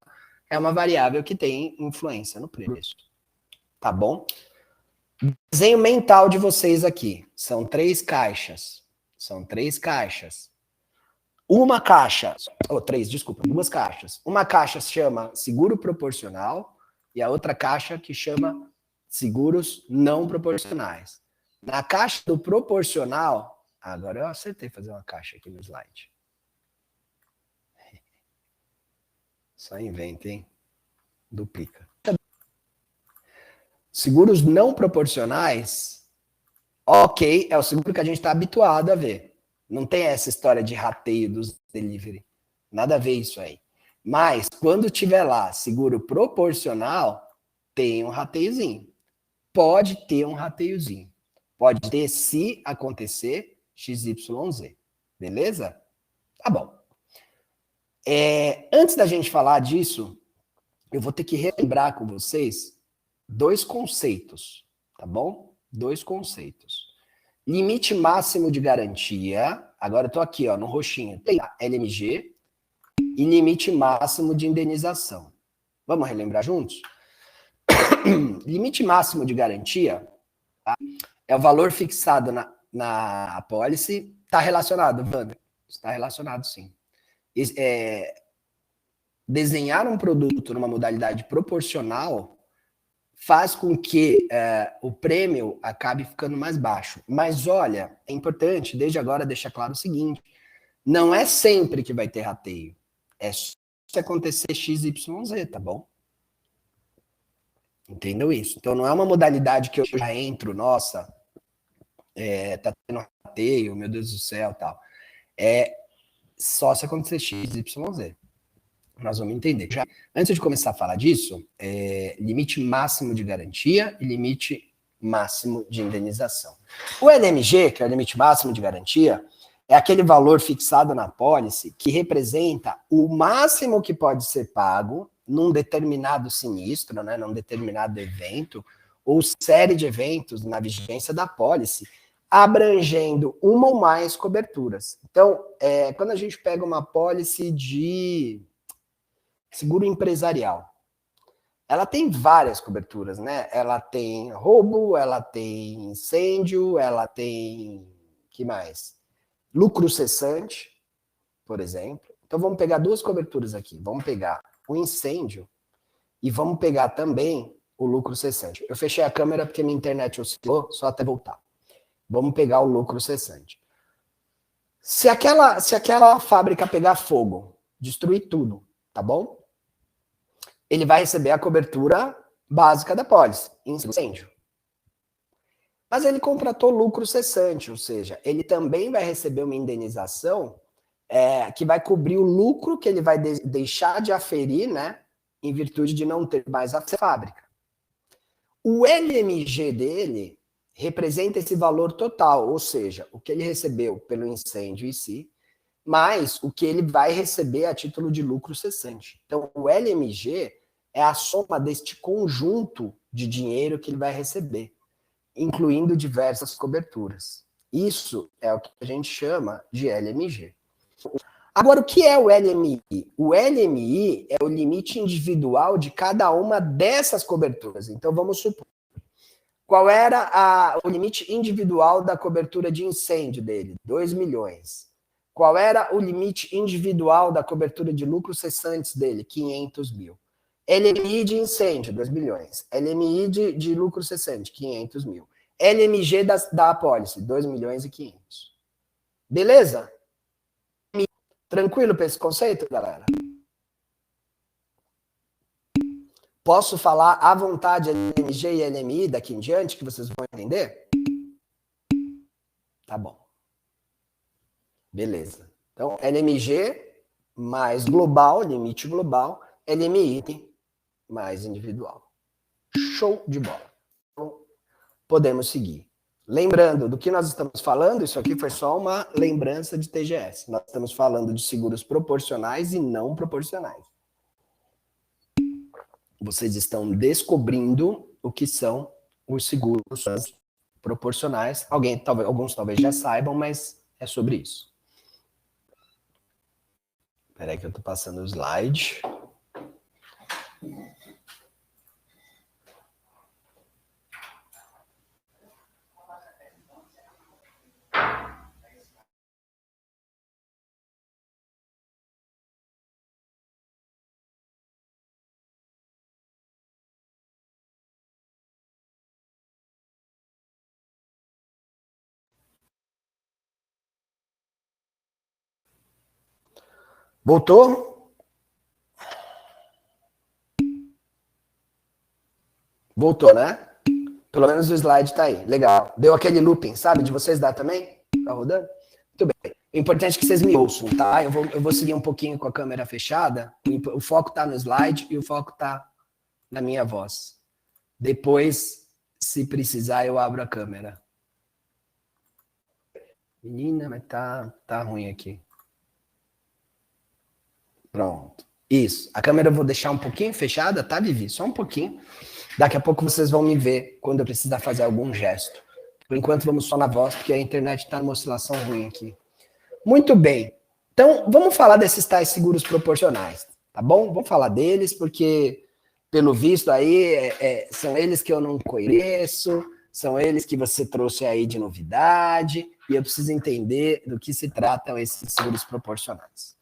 é uma variável que tem influência no preço. Tá bom? Desenho mental de vocês aqui. São 3 caixas. São 3 caixas. Uma caixa, ou 3, desculpa, 2 caixas. Uma caixa se chama seguro proporcional e a outra caixa que chama seguros não proporcionais. Na caixa do proporcional, agora eu acertei fazer uma caixa aqui no slide. Só inventa, hein? Duplica. Seguros não proporcionais, ok, é o seguro que a gente está habituado a ver. Não tem essa história de rateio dos delivery. Nada a ver isso aí. Mas, quando tiver lá seguro proporcional, tem um rateiozinho. Pode ter um rateiozinho. Pode ter se acontecer XYZ. Beleza? Tá bom. Antes da gente falar disso, eu vou ter que relembrar com vocês 2 conceitos, tá bom? 2 conceitos. Limite máximo de garantia, agora eu tô aqui, ó, no roxinho, tem a LMG e limite máximo de indenização. Vamos relembrar juntos? Limite máximo de garantia, tá? É o valor fixado na apólice. Está relacionado, Wander? Está relacionado, sim. Desenhar um produto numa modalidade proporcional faz com que o prêmio acabe ficando mais baixo. Mas olha, é importante, desde agora, deixar claro o seguinte, não é sempre que vai ter rateio. É só se acontecer XYZ, tá bom? Entendeu isso? Então não é uma modalidade que eu já entro, nossa, tá tendo rateio, meu Deus do céu, tal. É só se acontecer XYZ. Nós vamos entender. Já, antes de começar a falar disso, limite máximo de garantia e limite máximo de indenização. O LMG, que é o limite máximo de garantia, é aquele valor fixado na apólice que representa o máximo que pode ser pago num determinado sinistro, né, num determinado evento, ou série de eventos na vigência da apólice, abrangendo uma ou mais coberturas. Então, quando a gente pega uma apólice de seguro empresarial, ela tem várias coberturas, né? Ela tem roubo, ela tem incêndio, ela tem, que mais? Lucro cessante, por exemplo. Então vamos pegar 2 coberturas aqui. Vamos pegar o incêndio e vamos pegar também o lucro cessante. Eu fechei a câmera porque minha internet oscilou, só até voltar. Vamos pegar o lucro cessante. Se aquela fábrica pegar fogo, destruir tudo, tá bom? Ele vai receber a cobertura básica da pólice, incêndio. Mas ele contratou lucro cessante, ou seja, ele também vai receber uma indenização que vai cobrir o lucro que ele vai deixar de aferir, né, em virtude de não ter mais a fábrica. O LMG dele representa esse valor total, ou seja, o que ele recebeu pelo incêndio em si, mais o que ele vai receber a título de lucro cessante. Então, o LMG é a soma deste conjunto de dinheiro que ele vai receber, incluindo diversas coberturas. Isso é o que a gente chama de LMG. Agora, o que é o LMI? O LMI é o limite individual de cada uma dessas coberturas. Então, vamos supor, qual era o limite individual da cobertura de incêndio dele? 2 milhões. Qual era o limite individual da cobertura de lucros cessantes dele? 500 mil. LMI de incêndio, 2 milhões. LMI de lucro cessante, 500 mil. LMG da apólice, 2 milhões e 500. Beleza? Tranquilo para esse conceito, galera? Posso falar à vontade LMG e LMI daqui em diante, que vocês vão entender? Tá bom. Beleza. Então, LMG mais global, limite global, LMI mais individual. Show de bola. Então, podemos seguir. Lembrando do que nós estamos falando, isso aqui foi só uma lembrança de TGS. Nós estamos falando de seguros proporcionais e não proporcionais. Vocês estão descobrindo o que são os seguros proporcionais. Alguns talvez já saibam, mas é sobre isso. Espera aí que eu estou passando o slide. Voltou? Voltou, né? Pelo menos o slide está aí. Legal. Deu aquele looping, sabe? De vocês dá também? Tá rodando? Muito bem. O importante é que vocês me ouçam, tá? Eu vou seguir um pouquinho com a câmera fechada. O foco está no slide e o foco está na minha voz. Depois, se precisar, eu abro a câmera. Menina, mas tá ruim aqui. Pronto. Isso. A câmera eu vou deixar um pouquinho fechada, tá, Vivi? Só um pouquinho. Daqui a pouco vocês vão me ver quando eu precisar fazer algum gesto. Por enquanto, vamos só na voz, porque a internet está numa oscilação ruim aqui. Muito bem. Então, vamos falar desses tais seguros proporcionais, tá bom? Vamos falar deles, porque, pelo visto aí, são eles que eu não conheço, são eles que você trouxe aí de novidade, e eu preciso entender do que se tratam esses seguros proporcionais.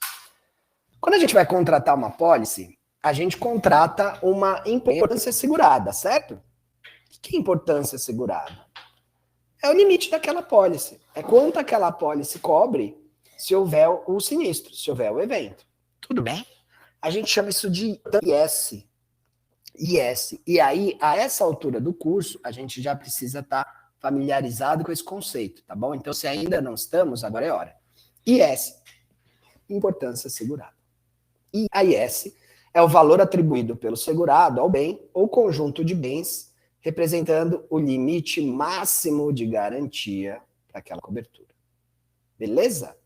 Quando a gente vai contratar uma pólice, a gente contrata uma importância segurada, certo? O que é importância segurada? É o limite daquela pólice. É quanto aquela pólice cobre se houver o sinistro, se houver o evento. Tudo bem? A gente chama isso de IS. IS. E aí, a essa altura do curso, a gente já precisa estar familiarizado com esse conceito, tá bom? Então, se ainda não estamos, agora é hora. IS. Importância segurada. E a IS é o valor atribuído pelo segurado ao bem ou conjunto de bens, representando o limite máximo de garantia para aquela cobertura. Beleza?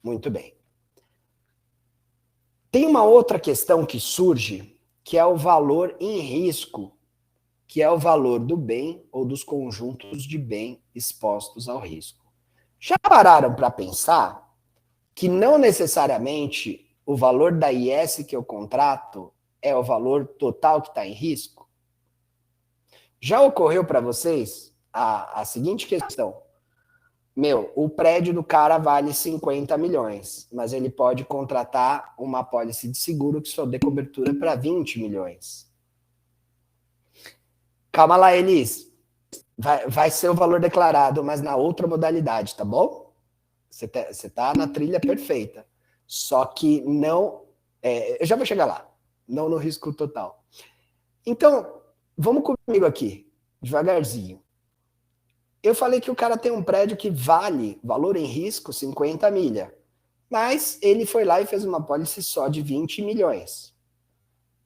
Muito bem. Tem uma outra questão que surge, que é o valor em risco, que é o valor do bem ou dos conjuntos de bem expostos ao risco. Já pararam para pensar que não necessariamente o valor da IS que eu contrato é o valor total que está em risco? Já ocorreu para vocês a seguinte questão? O prédio do cara vale 50 milhões, mas ele pode contratar uma apólice de seguro que só dê cobertura para 20 milhões. Calma lá, Elis. Vai ser o valor declarado, mas na outra modalidade, tá bom? Você tá na trilha perfeita. Só que não... eu já vou chegar lá. Não no risco total. Então, vamos comigo aqui, devagarzinho. Eu falei que o cara tem um prédio que vale, valor em risco, 50 milha. Mas ele foi lá e fez uma pólice só de 20 milhões.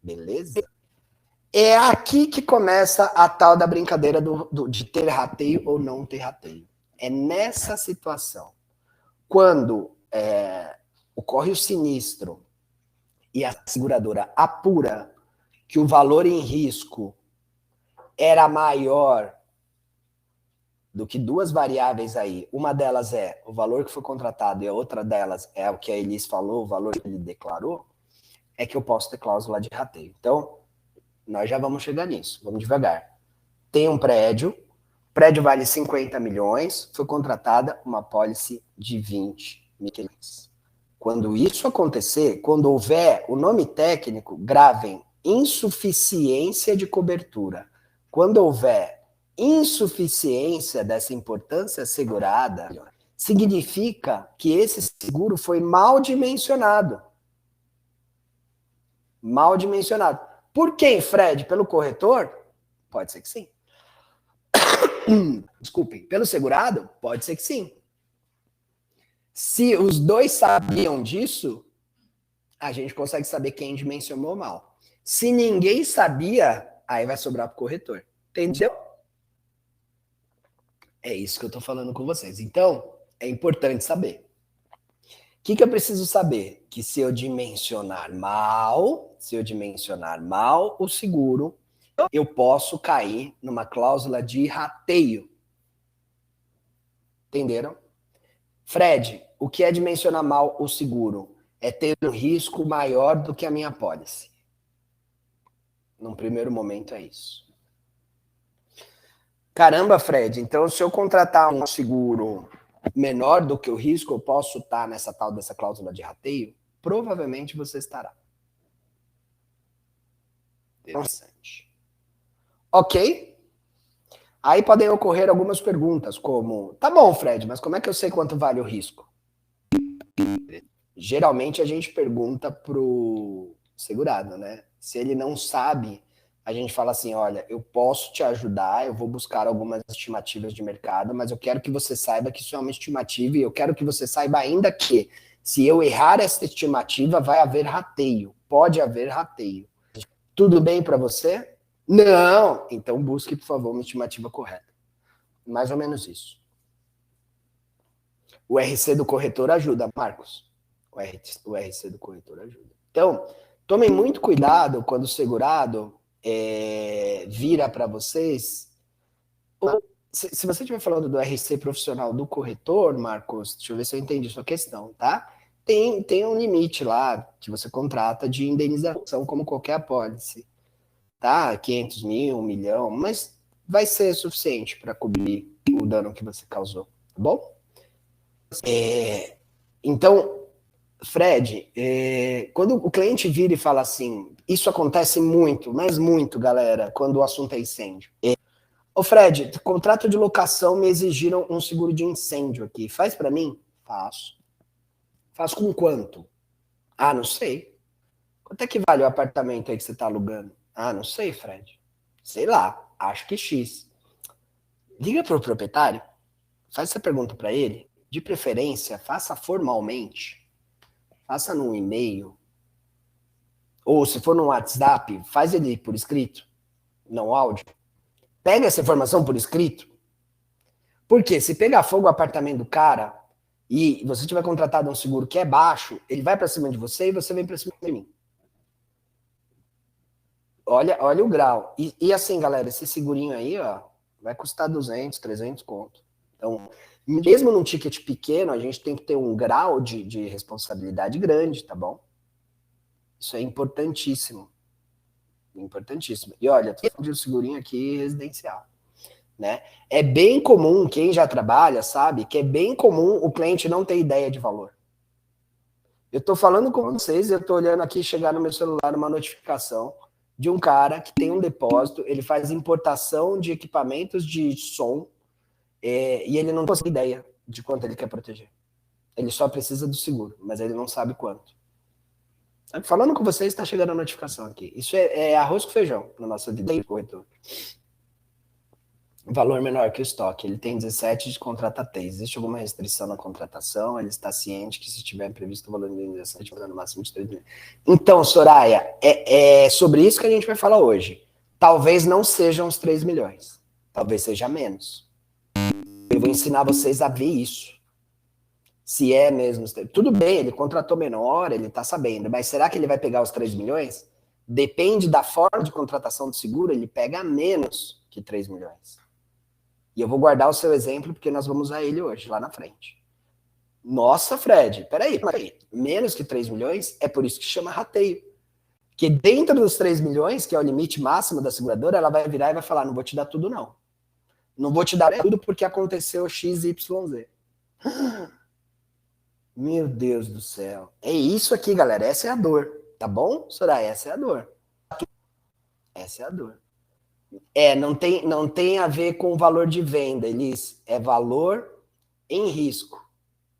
Beleza? É aqui que começa a tal da brincadeira de ter rateio ou não ter rateio. É nessa situação. Quando ocorre o sinistro e a seguradora apura que o valor em risco era maior do que duas variáveis aí, uma delas é o valor que foi contratado e a outra delas é o que a Elis falou, o valor que ele declarou, é que eu posso ter cláusula de rateio. Então, nós já vamos chegar nisso, vamos devagar. Tem um prédio, o prédio vale 50 milhões, foi contratada uma pólice de 20 milhões. Quando isso acontecer, quando houver o nome técnico, gravem insuficiência de cobertura. Quando houver insuficiência dessa importância assegurada, significa que esse seguro foi mal dimensionado. Mal dimensionado. Por quem, Fred? Pelo corretor? Pode ser que sim. Desculpem. Pelo segurado? Pode ser que sim. Se os dois sabiam disso, a gente consegue saber quem dimensionou mal. Se ninguém sabia, aí vai sobrar para o corretor. Entendeu? É isso que eu estou falando com vocês. Então, é importante saber. O que eu preciso saber? Que se eu dimensionar mal o seguro, eu posso cair numa cláusula de rateio. Entenderam? Fred, o que é dimensionar mal o seguro? É ter um risco maior do que a minha pólice. Num primeiro momento é isso. Caramba, Fred, então se eu contratar um seguro menor do que o risco, eu posso estar nessa tal dessa cláusula de rateio? Provavelmente você estará. Interessante. Ok? Aí podem ocorrer algumas perguntas, como, tá bom, Fred, mas como é que eu sei quanto vale o risco? Geralmente a gente pergunta pro segurado, né? Se ele não sabe, a gente fala assim, olha, eu posso te ajudar, eu vou buscar algumas estimativas de mercado, mas eu quero que você saiba que isso é uma estimativa e eu quero que você saiba ainda que, se eu errar essa estimativa, vai haver rateio. Pode haver rateio. Tudo bem para você? Não! Então busque, por favor, uma estimativa correta. Mais ou menos isso. O RC do corretor ajuda, Marcos. O RC do corretor ajuda. Então, tomem muito cuidado quando o segurado vira para vocês. Se você estiver falando do RC profissional do corretor, Marcos, deixa eu ver se eu entendi sua questão, tá? Tem um limite lá que você contrata de indenização, como qualquer apólice, tá? 500 mil, 1 milhão, mas vai ser suficiente para cobrir o dano que você causou, tá bom? Então, Fred, quando o cliente vira e fala assim, isso acontece muito, mas muito, galera, quando o assunto é incêndio. Ô Fred, contrato de locação me exigiram um seguro de incêndio aqui. Faz para mim? Faço. Faço com quanto? Ah, não sei. Quanto é que vale o apartamento aí que você tá alugando? Ah, não sei, Fred. Sei lá, acho que X. Liga pro proprietário, faz essa pergunta para ele. De preferência, faça formalmente. Faça num e-mail. Ou se for no WhatsApp, faz ele por escrito, não áudio. Pega essa informação por escrito. Porque se pegar fogo o apartamento do cara e você tiver contratado um seguro que é baixo, ele vai para cima de você e você vem para cima de mim. Olha o grau. E assim, galera, esse segurinho aí, ó, vai custar 200, 300 conto. Então, mesmo num ticket pequeno, a gente tem que ter um grau de responsabilidade grande, tá bom? Isso é importantíssimo. Importantíssimo. E olha, tô falando de um segurinho aqui residencial. Né? É bem comum, quem já trabalha sabe, que é bem comum o cliente não ter ideia de valor. Eu estou falando com vocês, eu estou olhando aqui, chegar no meu celular uma notificação de um cara que tem um depósito, ele faz importação de equipamentos de som e ele não tem ideia de quanto ele quer proteger. Ele só precisa do seguro, mas ele não sabe quanto. Falando com vocês, está chegando a notificação aqui. Isso é arroz com feijão na nossa vida de corretor. valor menor que o estoque. Ele tem 17 de contrata 3. Existe alguma restrição na contratação? Ele está ciente que se tiver previsto o valor de indenização, a gente vai dar no máximo de 3 milhões. Então, Soraya, é sobre isso que a gente vai falar hoje. Talvez não sejam os 3 milhões. Talvez seja menos. Eu vou ensinar vocês a ver isso. Se é mesmo. Tudo bem, ele contratou menor, ele está sabendo. Mas será que ele vai pegar os 3 milhões? Depende da forma de contratação do seguro, ele pega menos que 3 milhões. E eu vou guardar o seu exemplo, porque nós vamos usar ele hoje, lá na frente. Nossa, Fred, peraí. Menos que 3 milhões? É por isso que chama rateio. Que dentro dos 3 milhões, que é o limite máximo da seguradora, ela vai virar e vai falar, não vou te dar tudo, não. Não vou te dar tudo porque aconteceu XYZ. Meu Deus do céu. É isso aqui, galera. Essa é a dor. Tá bom, Soraya? Essa é a dor. Essa é a dor. Não tem a ver com o valor de venda, Elis. É valor em risco.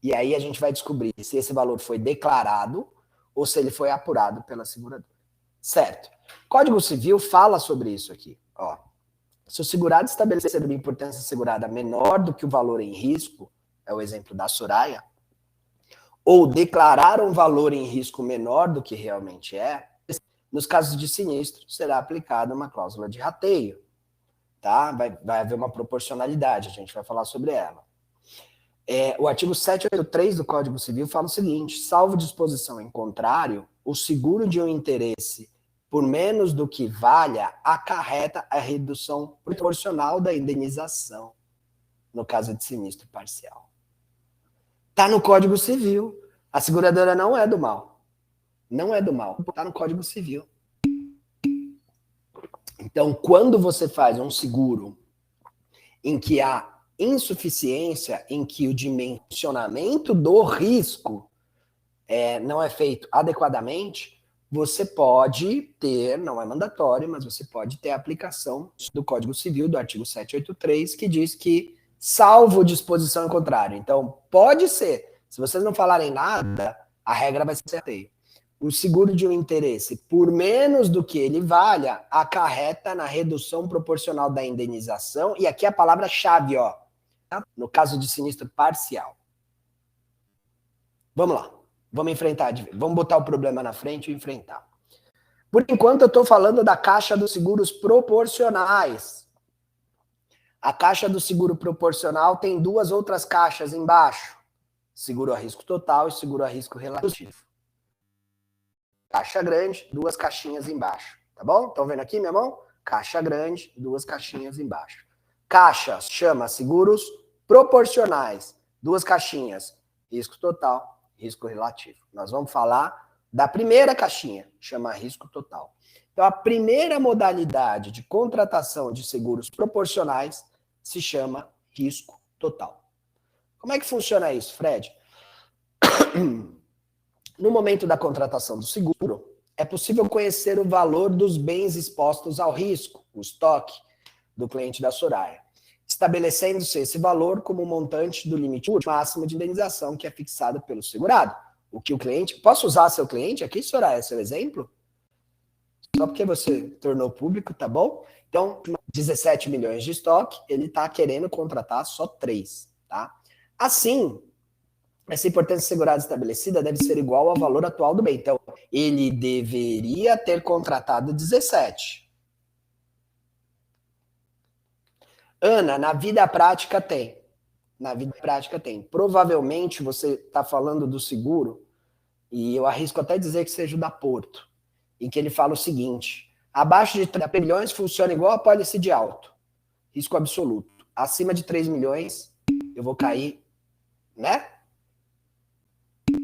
E aí a gente vai descobrir se esse valor foi declarado ou se ele foi apurado pela seguradora. Certo. Código Civil fala sobre isso aqui. Ó. Se o segurado estabelecer uma importância assegurada menor do que o valor em risco, é o exemplo da Soraya, ou declarar um valor em risco menor do que realmente é, nos casos de sinistro, será aplicada uma cláusula de rateio. Tá? Vai haver uma proporcionalidade, a gente vai falar sobre ela. O artigo 783 do Código Civil fala o seguinte, salvo disposição em contrário, o seguro de um interesse por menos do que valha acarreta a redução proporcional da indenização, no caso de sinistro parcial. Está no Código Civil. A seguradora não é do mal. Não é do mal. Está no Código Civil. Então, quando você faz um seguro em que há insuficiência, em que o dimensionamento do risco não é feito adequadamente, você pode ter, não é mandatório, mas você pode ter a aplicação do Código Civil, do artigo 783, que diz que, salvo disposição em contrário. Então, pode ser. Se vocês não falarem nada, a regra vai ser rateio. O seguro de um interesse, por menos do que ele valha, acarreta na redução proporcional da indenização, e aqui a palavra-chave, ó, no caso de sinistro parcial. Vamos lá, vamos enfrentar, vamos botar o problema na frente e enfrentar. Por enquanto eu estou falando da caixa dos seguros proporcionais. A caixa do seguro proporcional tem duas outras caixas embaixo. Seguro a risco total e seguro a risco relativo. Caixa grande, duas caixinhas embaixo. Tá bom? Estão vendo aqui, minha mão? Caixa grande, duas caixinhas embaixo. Caixa chama seguros proporcionais. Duas caixinhas. Risco total, risco relativo. Nós vamos falar da primeira caixinha, chama risco total. Então, a primeira modalidade de contratação de seguros proporcionais se chama risco total. Como é que funciona isso, Fred? No momento da contratação do seguro, é possível conhecer o valor dos bens expostos ao risco, o estoque do cliente da Soraya, estabelecendo-se esse valor como montante do limite máximo de indenização que é fixado pelo segurado. O que o cliente... Posso usar seu cliente aqui, Soraya, seu exemplo? Só porque você tornou público, tá bom? Então, 17 milhões de estoque, ele está querendo contratar só 3, tá? Assim, essa importância segurada estabelecida deve ser igual ao valor atual do bem. Então, ele deveria ter contratado 17. Ana, na vida prática tem. Na vida prática tem. Provavelmente você está falando do seguro, e eu arrisco até dizer que seja o da Porto, em que ele fala o seguinte, abaixo de 3 milhões funciona igual a apólice de alto, risco absoluto. Acima de 3 milhões, eu vou cair, né?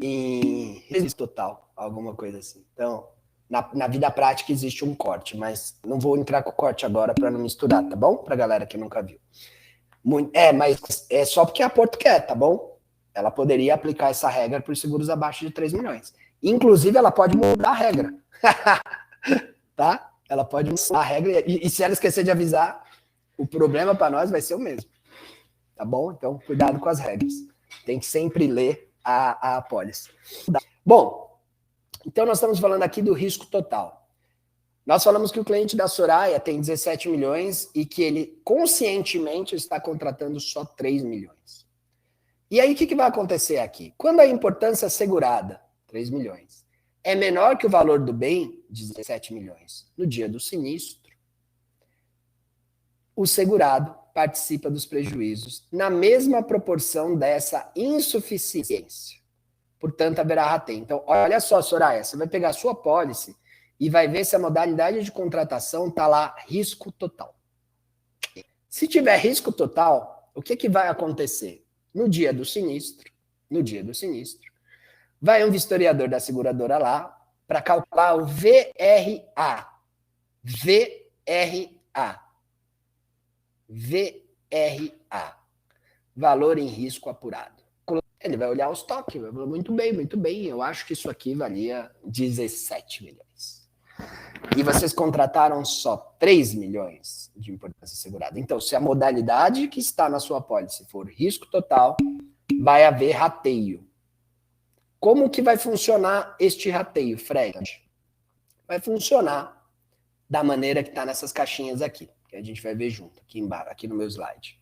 Em risco total, alguma coisa assim. Então, na vida prática existe um corte, mas não vou entrar com o corte agora para não misturar, tá bom? Pra galera que nunca viu. Mas é só porque a Porto quer, tá bom? Ela poderia aplicar essa regra para os seguros abaixo de 3 milhões. Inclusive, ela pode mudar a regra. Tá? Ela pode mudar a regra. E se ela esquecer de avisar, o problema para nós vai ser o mesmo. Tá bom? Então, cuidado com as regras. Tem que sempre ler a apólice. Bom, então nós estamos falando aqui do risco total. Nós falamos que o cliente da Soraya tem 17 milhões e que ele conscientemente está contratando só 3 milhões. E aí, o que vai acontecer aqui? Quando a importância segurada, 3 milhões, é menor que o valor do bem, 17 milhões, no dia do sinistro, o segurado participa dos prejuízos na mesma proporção dessa insuficiência. Portanto, haverá rateio. Então, olha só, Soraya, você vai pegar a sua pólice e vai ver se a modalidade de contratação está lá, risco total. Se tiver risco total, o que vai acontecer? No dia do sinistro, vai um vistoriador da seguradora lá para calcular o VRA. VRA. Valor em risco apurado. Ele vai olhar o estoque, vai falar, muito bem, eu acho que isso aqui valia 17 milhões. E vocês contrataram só 3 milhões de importância segurada. Então, se a modalidade que está na sua pólice for risco total, vai haver rateio. Como que vai funcionar este rateio, Fred? Vai funcionar da maneira que está nessas caixinhas aqui, que a gente vai ver junto, aqui embaixo, aqui no meu slide.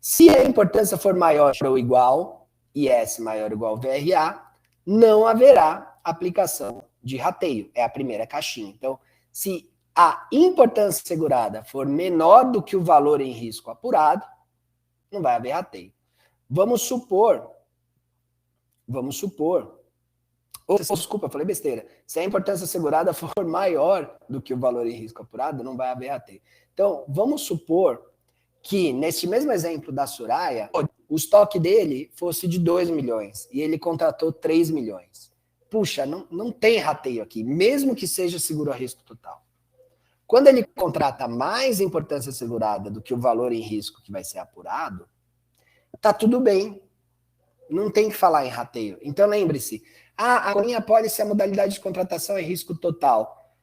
Se a importância for maior ou igual, IS maior ou igual VRA, não haverá aplicação de rateio. É a primeira caixinha. Então, se a importância segurada for menor do que o valor em risco apurado, não vai haver rateio. Vamos supor, desculpa, falei besteira. Se a importância segurada for maior do que o valor em risco apurado, não vai haver rateio. Então, vamos supor que, nesse mesmo exemplo da Soraya, o estoque dele fosse de 2 milhões e ele contratou 3 milhões. Puxa, não tem rateio aqui, mesmo que seja seguro a risco total. Quando ele contrata mais importância segurada do que o valor em risco que vai ser apurado, tá tudo bem. Não tem que falar em rateio. Então, lembre-se, a minha pólice, a modalidade de contratação é risco total.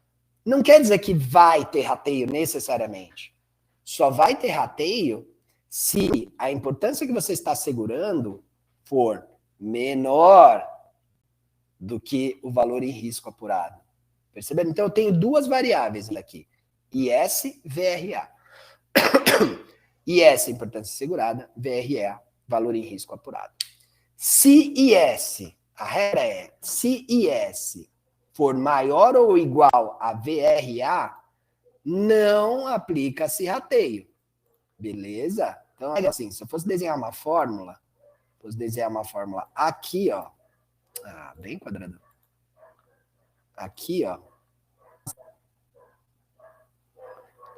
Não quer dizer que vai ter rateio necessariamente. Só vai ter rateio se a importância que você está segurando for menor do que o valor em risco apurado. Perceberam? Então, eu tenho duas variáveis aqui. IS, VRA. IS, importância segurada, VRA, valor em risco apurado. Se IS, a regra é, se IS for maior ou igual a VRA, não aplica-se rateio. Beleza? Então, assim, se eu fosse desenhar uma fórmula, aqui, ó. Ah, bem quadradão. Aqui, ó.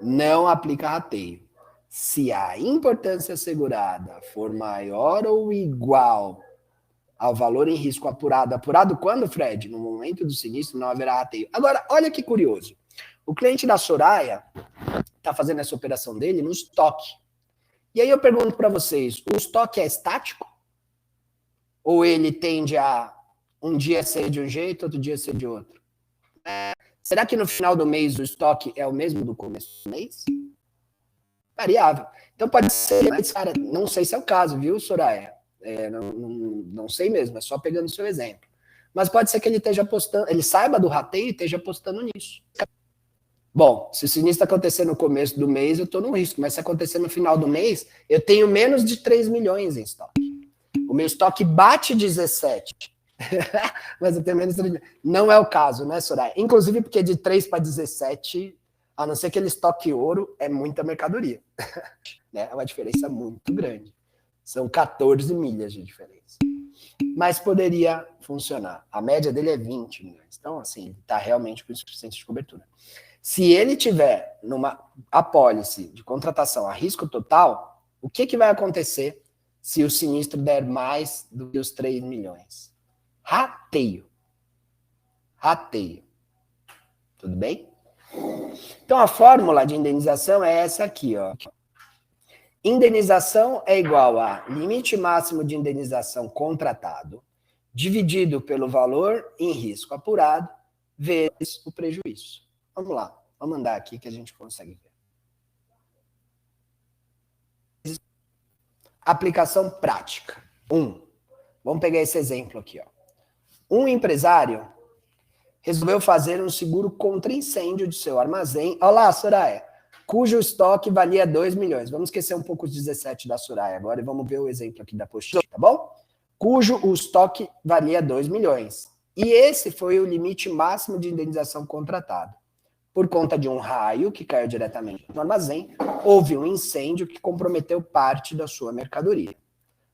Não aplica rateio. Se a importância segurada for maior ou igual ao valor em risco apurado. Apurado quando, Fred? No momento do sinistro não haverá rateio. Agora, olha que curioso. O cliente da Soraya está fazendo essa operação dele no estoque. E aí eu pergunto para vocês, o estoque é estático? Ou ele tende a um dia ser de um jeito, outro dia ser de outro? Será que no final do mês o estoque é o mesmo do começo do mês? Variável. Então pode ser, mas, cara, não sei se é o caso, viu, Soraya? Não sei mesmo, é só pegando o seu exemplo. Mas pode ser que ele esteja apostando, ele saiba do rateio e esteja apostando nisso. Bom, se o sinistro acontecer no começo do mês, eu estou no risco, mas se acontecer no final do mês, eu tenho menos de 3 milhões em estoque. O meu estoque bate 17. Mas eu tenho menos de 3 milhões. Não é o caso, né, Soraya? Inclusive porque de 3 para 17, a não ser que ele estoque ouro, é muita mercadoria. É uma diferença muito grande. São 14 milhas de diferença. Mas poderia funcionar. A média dele é 20 milhões. Então, assim, ele está realmente com insuficiência de cobertura. Se ele tiver numa apólice de contratação a risco total, o que vai acontecer se o sinistro der mais do que os 3 milhões? Rateio. Rateio. Tudo bem? Então, a fórmula de indenização é essa aqui, ó. Indenização é igual a limite máximo de indenização contratado dividido pelo valor em risco apurado vezes o prejuízo. Vamos lá, vamos andar aqui que a gente consegue ver. Aplicação prática. Vamos pegar esse exemplo aqui, ó. Um empresário resolveu fazer um seguro contra incêndio de seu armazém. Olha lá, Soraya, cujo estoque valia 2 milhões. Vamos esquecer um pouco os 17 da Soraya agora e vamos ver o exemplo aqui da Post-it, tá bom? Cujo o estoque valia 2 milhões. E esse foi o limite máximo de indenização contratado. Por conta de um raio que caiu diretamente no armazém, houve um incêndio que comprometeu parte da sua mercadoria.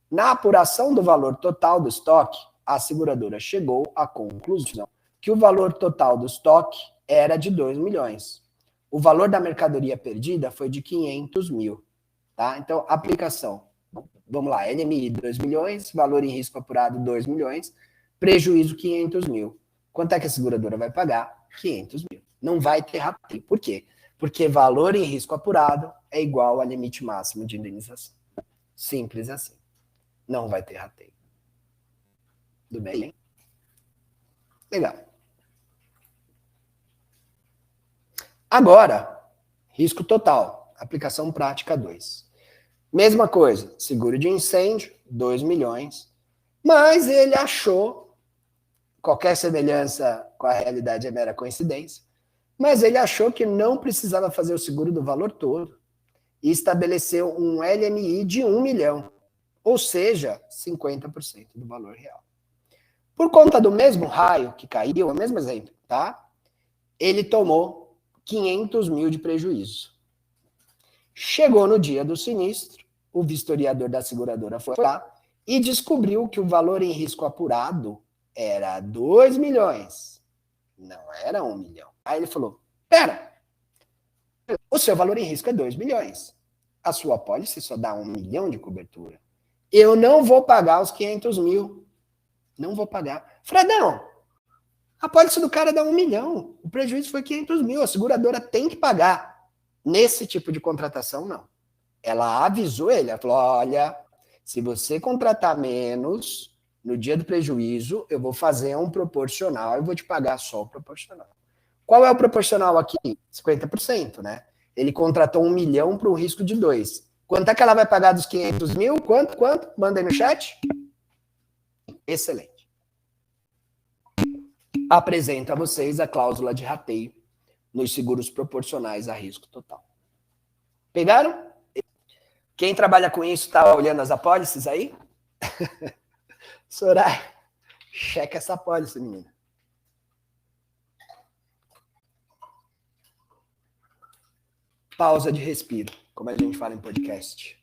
Na apuração do valor total do estoque, a seguradora chegou à conclusão que o valor total do estoque era de 2 milhões. O valor da mercadoria perdida foi de 500 mil. Tá? Então, aplicação. Vamos lá, NMI 2 milhões, valor em risco apurado 2 milhões, prejuízo 500 mil. Quanto é que a seguradora vai pagar? 500 mil. Não vai ter rateio. Por quê? Porque valor em risco apurado é igual ao limite máximo de indenização. Simples assim. Não vai ter rateio. Tudo bem? Legal. Agora, risco total. Aplicação prática 2. Mesma coisa, seguro de incêndio, 2 milhões. Mas ele achou, qualquer semelhança com a realidade é mera coincidência, mas ele achou que não precisava fazer o seguro do valor todo e estabeleceu um LMI de 1 milhão, ou seja, 50% do valor real. Por conta do mesmo raio que caiu, é o mesmo exemplo, tá? Ele tomou 500 mil de prejuízo. Chegou no dia do sinistro, o vistoriador da seguradora foi lá e descobriu que o valor em risco apurado era 2 milhões. Não era 1 milhão. Aí ele falou, pera, o seu valor em risco é 2 milhões. A sua apólice só dá 1 milhão de cobertura. Eu não vou pagar os 500 mil. Não vou pagar. Fredão, a apólice do cara dá 1 milhão. O prejuízo foi 500 mil. A seguradora tem que pagar. Nesse tipo de contratação, não. Ela avisou ele. Ela falou, olha, se você contratar menos, no dia do prejuízo, eu vou fazer um proporcional e vou te pagar só o proporcional. Qual é o proporcional aqui? 50%, né? Ele contratou 1 milhão para um risco de 2. Quanto é que ela vai pagar dos 500 mil? Quanto? Manda aí no chat. Excelente. Apresento a vocês a cláusula de rateio nos seguros proporcionais a risco total. Pegaram? Quem trabalha com isso está olhando as apólices aí? Soraya, checa essa apólice, menina. Pausa de respiro, como a gente fala em podcast.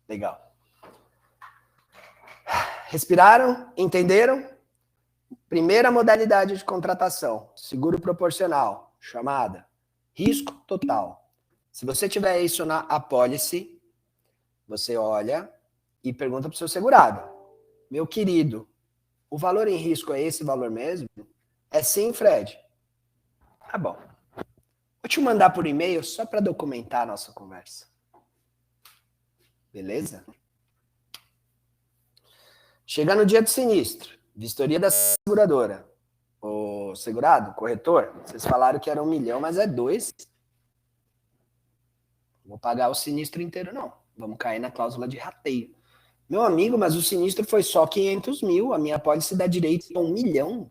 Legal. Respiraram? Entenderam? Primeira modalidade de contratação, seguro proporcional, chamada risco total. Se você tiver isso na apólice, você olha e pergunta para o seu segurado. Meu querido, o valor em risco é esse valor mesmo? É sim, Fred? Tá bom. Vou te mandar por e-mail só para documentar a nossa conversa. Beleza? Chega no dia do sinistro, vistoria da seguradora. O segurado, corretor, vocês falaram que era 1 milhão, mas é 2. Não vou pagar o sinistro inteiro, não. Vamos cair na cláusula de rateio. Meu amigo, mas o sinistro foi só 500 mil. A minha apólice dá direito a 1 milhão.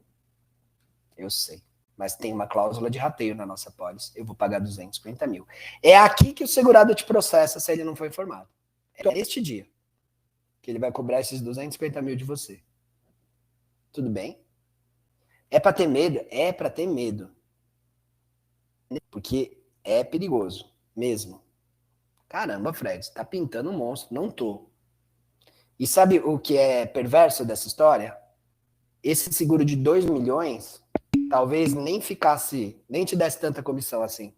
Eu sei. Mas tem uma cláusula de rateio na nossa apólice. Eu vou pagar 250 mil. É aqui que o segurado te processa se ele não for informado. É este dia que ele vai cobrar esses 250 mil de você. Tudo bem? É para ter medo? É para ter medo. Porque é perigoso, mesmo. Caramba, Fred, você tá pintando um monstro. Não tô. E sabe o que é perverso dessa história? Esse seguro de 2 milhões talvez nem te desse tanta comissão assim.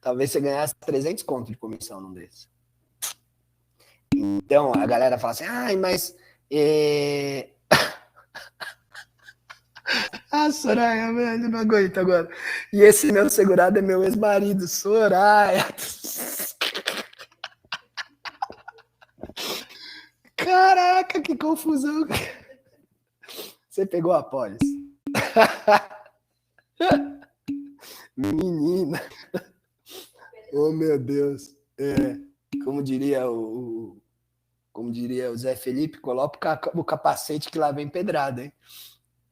Talvez você ganhasse 300 conto de comissão num desses. Então, a galera fala assim, ai, mas... Ah, Soraya, velho, não aguento agora. E esse meu segurado é meu ex-marido, Soraya. Caraca, que confusão. Você pegou a apólice? Menina. Oh, meu Deus. Como diria o Como diria o Zé Felipe, coloca o capacete que lá vem pedrada, hein?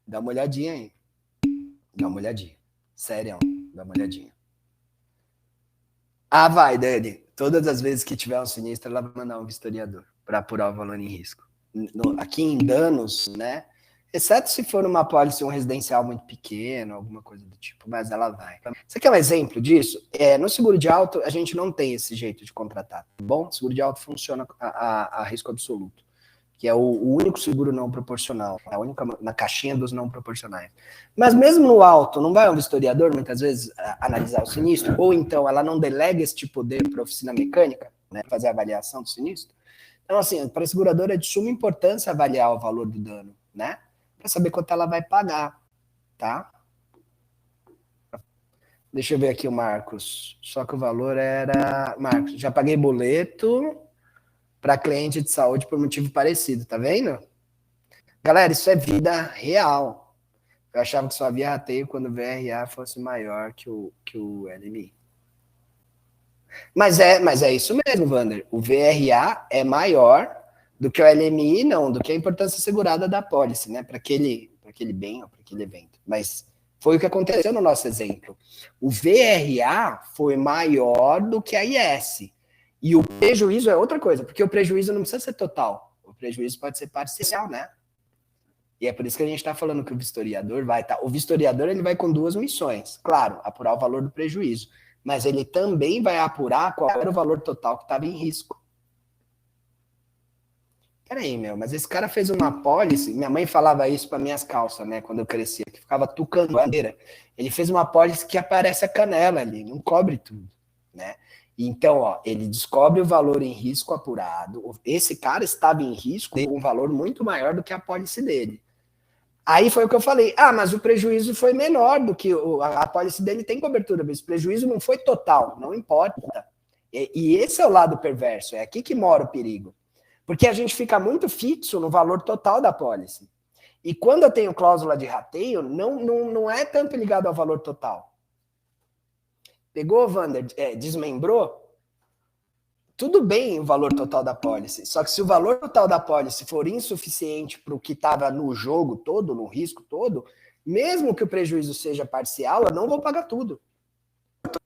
Dá uma olhadinha aí. Dá uma olhadinha. Sério, dá uma olhadinha. Ah, vai, Dani. Todas as vezes que tiver um sinistro, ela vai mandar um vistoriador para apurar o valor em risco. Aqui em danos, né? Exceto se for uma pólice, um residencial muito pequeno, alguma coisa do tipo, mas ela vai. Você quer um exemplo disso? No seguro de auto, a gente não tem esse jeito de contratar, tá bom? O seguro de auto funciona a risco absoluto, que é o único seguro não proporcional, a única na caixinha dos não proporcionais. Mas mesmo no alto, não vai um vistoriador, muitas vezes, analisar o sinistro, ou então ela não delega este poder para a oficina mecânica, né, fazer a avaliação do sinistro. Então, assim, para a seguradora é de suma importância avaliar o valor do dano, né? Para saber quanto ela vai pagar, tá? Deixa eu ver aqui o Marcos. Só que o valor era... Marcos, já paguei boleto para cliente de saúde por motivo parecido, tá vendo? Galera, isso é vida real. Eu achava que só havia rateio quando o VRA fosse maior que o LMI. Mas é isso mesmo, Wander. O VRA é maior do que o LMI, não, do que a importância segurada da pólice, né? Para aquele bem ou para aquele evento. Mas foi o que aconteceu no nosso exemplo. O VRA foi maior do que a IS. E o prejuízo é outra coisa, porque o prejuízo não precisa ser total. O prejuízo pode ser parcial, né? E é por isso que a gente está falando que o vistoriador vai estar. O vistoriador ele vai com duas missões. Claro, apurar o valor do prejuízo. Mas ele também vai apurar qual era o valor total que estava em risco. Peraí, mas esse cara fez uma pólice. Minha mãe falava isso para minhas calças, né? Quando eu crescia, que ficava tucando bandeira. Ele fez uma pólice que aparece a canela ali, não cobre tudo, né? Então, ó, ele descobre o valor em risco apurado. Esse cara estava em risco com um valor muito maior do que a pólice dele. Aí foi o que eu falei. Ah, mas o prejuízo foi menor do que a pólice dele tem cobertura, mas o prejuízo não foi total, não importa. E esse é o lado perverso, é aqui que mora o perigo. Porque a gente fica muito fixo no valor total da pólice. E quando eu tenho cláusula de rateio, não é tanto ligado ao valor total. Pegou, Wander, desmembrou? Tudo bem o valor total da pólice, só que se o valor total da pólice for insuficiente para o que estava no jogo todo, no risco todo, mesmo que o prejuízo seja parcial, eu não vou pagar tudo.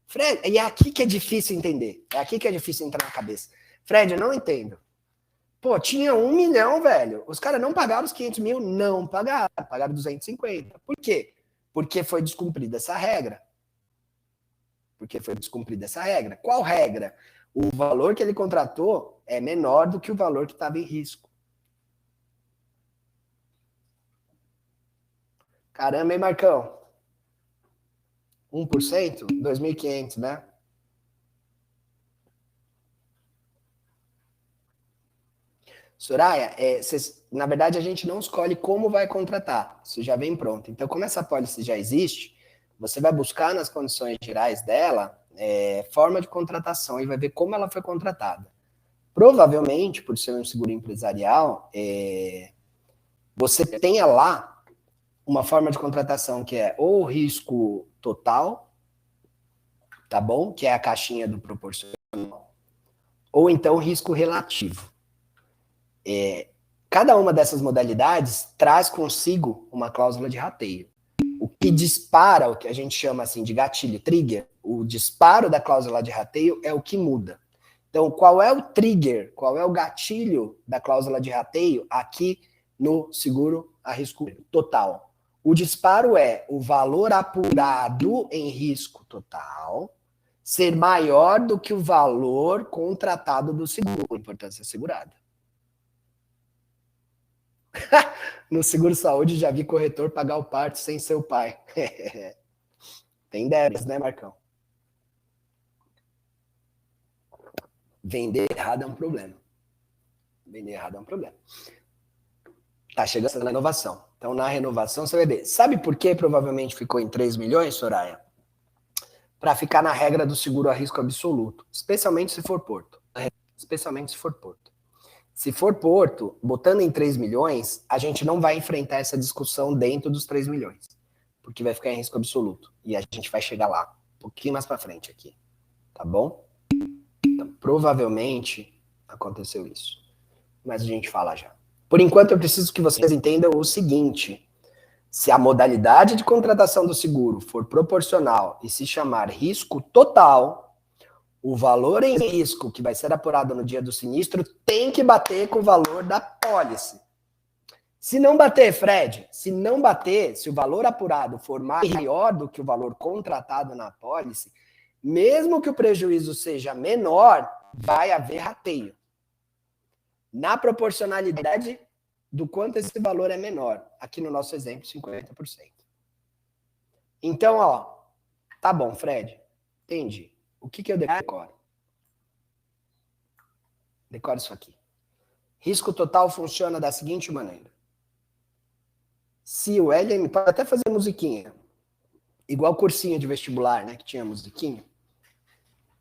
Fred, e é aqui que é difícil entender, é aqui que é difícil entrar na cabeça. Fred, eu não entendo. Pô, tinha 1 milhão, velho. Os caras não pagaram os 500 mil? Não pagaram, pagaram 250. Por quê? Porque foi descumprida essa regra. Qual regra? O valor que ele contratou é menor do que o valor que estava em risco. Caramba, hein, Marcão? 1%? 2.500, né? Soraya, na verdade a gente não escolhe como vai contratar, isso já vem pronto. Então, como essa pólice já existe, você vai buscar nas condições gerais dela forma de contratação e vai ver como ela foi contratada. Provavelmente, por ser um seguro empresarial, você tenha lá uma forma de contratação que é ou risco total, tá bom? Que é a caixinha do proporcional, ou então risco relativo. Cada uma dessas modalidades traz consigo uma cláusula de rateio. O que dispara, o que a gente chama assim de gatilho, trigger, o disparo da cláusula de rateio é o que muda. Então, qual é o trigger, qual é o gatilho da cláusula de rateio aqui no seguro a risco total? O disparo é o valor apurado em risco total ser maior do que o valor contratado do seguro, importância assegurada. No seguro saúde já vi corretor pagar o parto sem seu pai. Tem dessas, né, Marcão? Vender errado é um problema. Tá chegando na renovação. Então, na renovação, você vai ver. Sabe por que provavelmente ficou em 3 milhões, Soraya? Para ficar na regra do seguro a risco absoluto. Especialmente se for porto. Se for porto, botando em 3 milhões, a gente não vai enfrentar essa discussão dentro dos 3 milhões. Porque vai ficar em risco absoluto. E a gente vai chegar lá. Um pouquinho mais para frente aqui. Tá bom? Então, provavelmente aconteceu isso. mas a gente fala já. Por enquanto, eu preciso que vocês entendam o seguinte: se a modalidade de contratação do seguro for proporcional e se chamar risco total, o valor em risco que vai ser apurado no dia do sinistro tem que bater com o valor da pólice. Se não bater, Fred, se não bater, se o valor apurado for maior do que o valor contratado na pólice, mesmo que o prejuízo seja menor, vai haver rateio. Na proporcionalidade do quanto esse valor é menor. Aqui no nosso exemplo, 50%. Então, ó, tá bom, Fred, entendi. O que eu decoro? Decoro isso aqui. Risco total funciona da seguinte maneira. Se o LMI, pode até fazer musiquinha, igual cursinho de vestibular, né, que tinha musiquinha.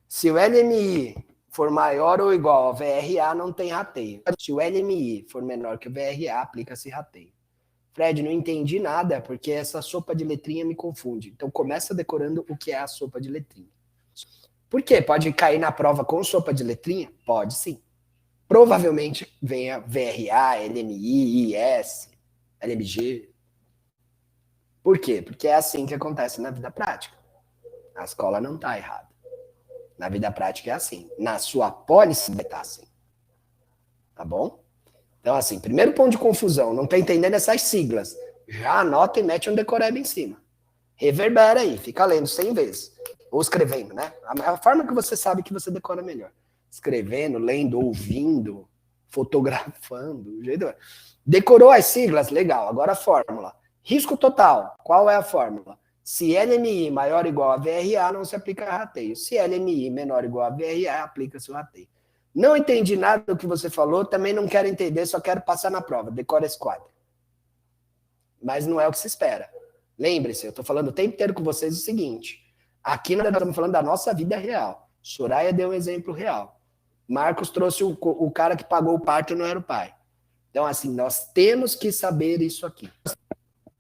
Se o LMI for maior ou igual ao VRA, não tem rateio. Se o LMI for menor que o VRA, aplica-se rateio. Fred, não entendi nada, porque essa sopa de letrinha me confunde. Então, começa decorando o que é a sopa de letrinha. Por quê? Pode cair na prova com sopa de letrinha? Pode, sim. Provavelmente venha VRA, LMI, IS, LMG. Por quê? Porque é assim que acontece na vida prática. A escola não está errada. Na vida prática é assim. Na sua pólice vai estar assim. Tá bom? Então, assim, primeiro ponto de confusão, não está entendendo essas siglas. Já anota e mete um decoreba em cima. Reverbera aí, fica lendo 100 vezes. Ou escrevendo, né? A forma que você sabe que você decora melhor. Escrevendo, lendo, ouvindo, fotografando. Decorou as siglas? Legal. Agora a fórmula. Risco total. Qual é a fórmula? Se LMI maior ou igual a VRA, não se aplica rateio. Se LMI menor ou igual a VRA, aplica-se o rateio. Não entendi nada do que você falou, também não quero entender, só quero passar na prova. Decora esse quadro. Mas não é o que se espera. Lembre-se, eu estou falando o tempo inteiro com vocês o seguinte. Aqui nós estamos falando da nossa vida real. Soraya deu um exemplo real. Marcos trouxe o cara que pagou o parto, não era o pai. Então, assim, nós temos que saber isso aqui.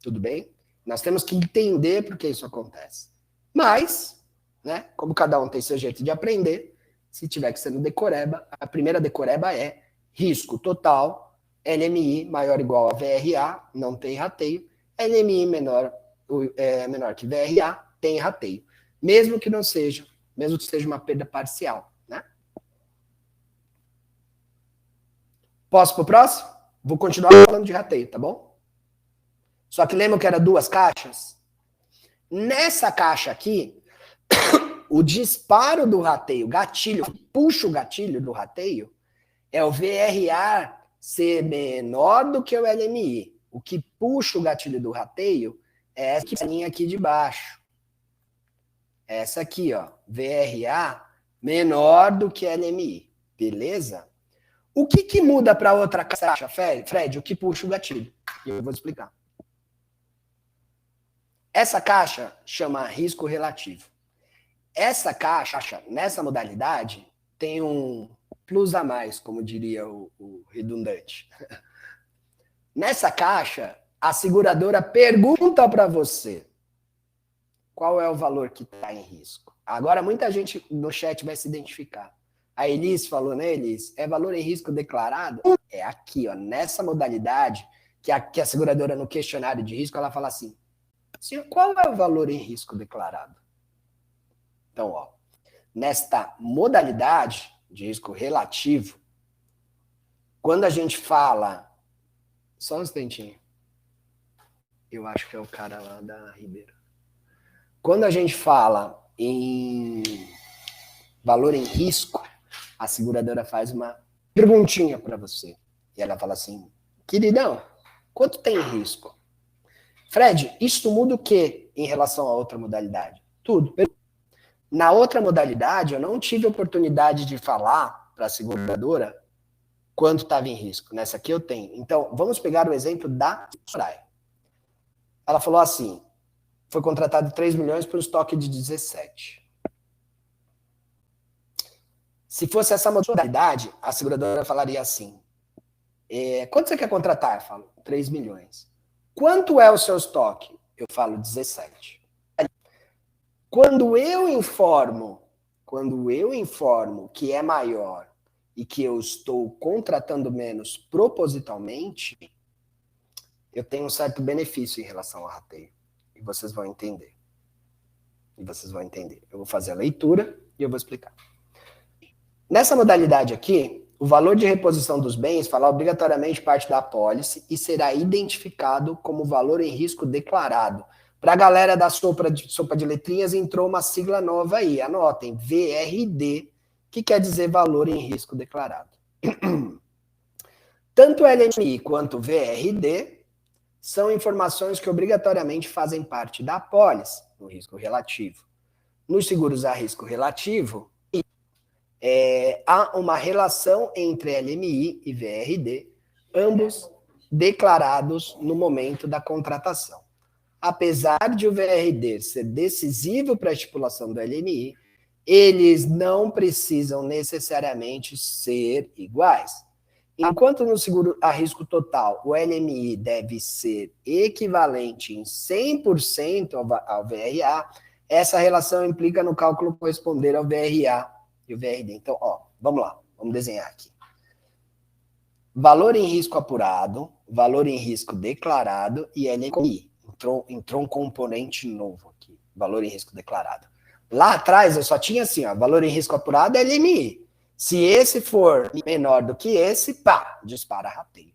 Tudo bem? Nós temos que entender por que isso acontece. Mas, né, como cada um tem seu jeito de aprender, se tiver que ser no decoreba, a primeira decoreba é risco total, LMI maior ou igual a VRA, não tem rateio, LMI menor que VRA, tem rateio. Mesmo que seja uma perda parcial, né? Posso pro próximo? Vou continuar falando de rateio, tá bom? Só que lembra que era 2 caixas? Nessa caixa aqui, o disparo do rateio, gatilho, puxa o gatilho do rateio, é o VRA ser menor do que o LMI. O que puxa o gatilho do rateio é essa linha aqui de baixo. Essa aqui, ó, VRA menor do que LMI. Beleza? O que muda para outra caixa, Fred? O que puxa o gatilho? Eu vou explicar. Essa caixa chama risco relativo. Essa caixa, nessa modalidade, tem um plus a mais, como diria o redundante. Nessa caixa, a seguradora pergunta para você qual é o valor que está em risco. Agora, muita gente no chat vai se identificar. A Elis falou, né, Elis? É valor em risco declarado? É aqui, ó, nessa modalidade, que a seguradora no questionário de risco, ela fala assim, senhor, qual é o valor em risco declarado? Então, ó, nesta modalidade de risco relativo, quando a gente fala... Só um instantinho. Eu acho que é o cara lá da Ribeira. Quando a gente fala em valor em risco, a seguradora faz uma perguntinha para você. E ela fala assim, queridão, quanto tem risco? Fred, isso muda o que em relação a outra modalidade? Tudo. Na outra modalidade, eu não tive oportunidade de falar para a seguradora quanto estava em risco. Nessa aqui eu tenho. Então, vamos pegar o exemplo da Soraya. Ela falou assim, foi contratado 3 milhões por estoque de 17. Se fosse essa modalidade, a seguradora falaria assim, quanto você quer contratar? Eu falo, 3 milhões. Quanto é o seu estoque? Eu falo, 17. Quando eu informo que é maior e que eu estou contratando menos propositalmente, eu tenho um certo benefício em relação ao rateio. E vocês vão entender. Eu vou fazer a leitura e eu vou explicar. Nessa modalidade aqui, o valor de reposição dos bens fará obrigatoriamente parte da apólice e será identificado como valor em risco declarado. Para a galera da sopa de letrinhas, entrou uma sigla nova aí. Anotem, VRD, que quer dizer valor em risco declarado. Tanto LMI quanto VRD são informações que obrigatoriamente fazem parte da apólice, no risco relativo. Nos seguros a risco relativo, há uma relação entre LMI e VRD, ambos declarados no momento da contratação. Apesar de o VRD ser decisivo para a estipulação do LMI, eles não precisam necessariamente ser iguais. Enquanto no seguro a risco total, o LMI deve ser equivalente em 100% ao VRA, essa relação implica no cálculo corresponder ao VRA e o VRD. Então, vamos lá, vamos desenhar aqui. Valor em risco apurado, valor em risco declarado e LMI. Entrou um componente novo aqui, valor em risco declarado. Lá atrás eu só tinha assim, valor em risco apurado é LMI. Se esse for menor do que esse, dispara rateio.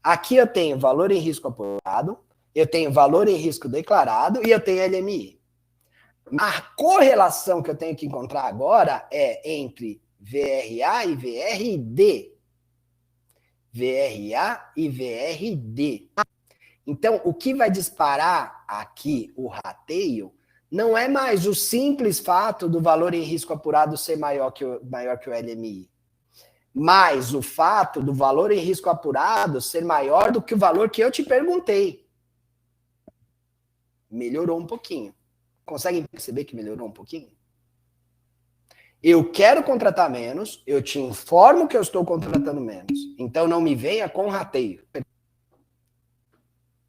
Aqui eu tenho valor em risco apurado, eu tenho valor em risco declarado e eu tenho LMI. A correlação que eu tenho que encontrar agora é entre VRA e VRD. VRA e VRD. Então, o que vai disparar aqui o rateio não é mais o simples fato do valor em risco apurado ser maior que o LMI, mas o fato do valor em risco apurado ser maior do que o valor que eu te perguntei. Melhorou um pouquinho. Conseguem perceber que melhorou um pouquinho? Eu quero contratar menos, eu te informo que eu estou contratando menos. Então não me venha com rateio.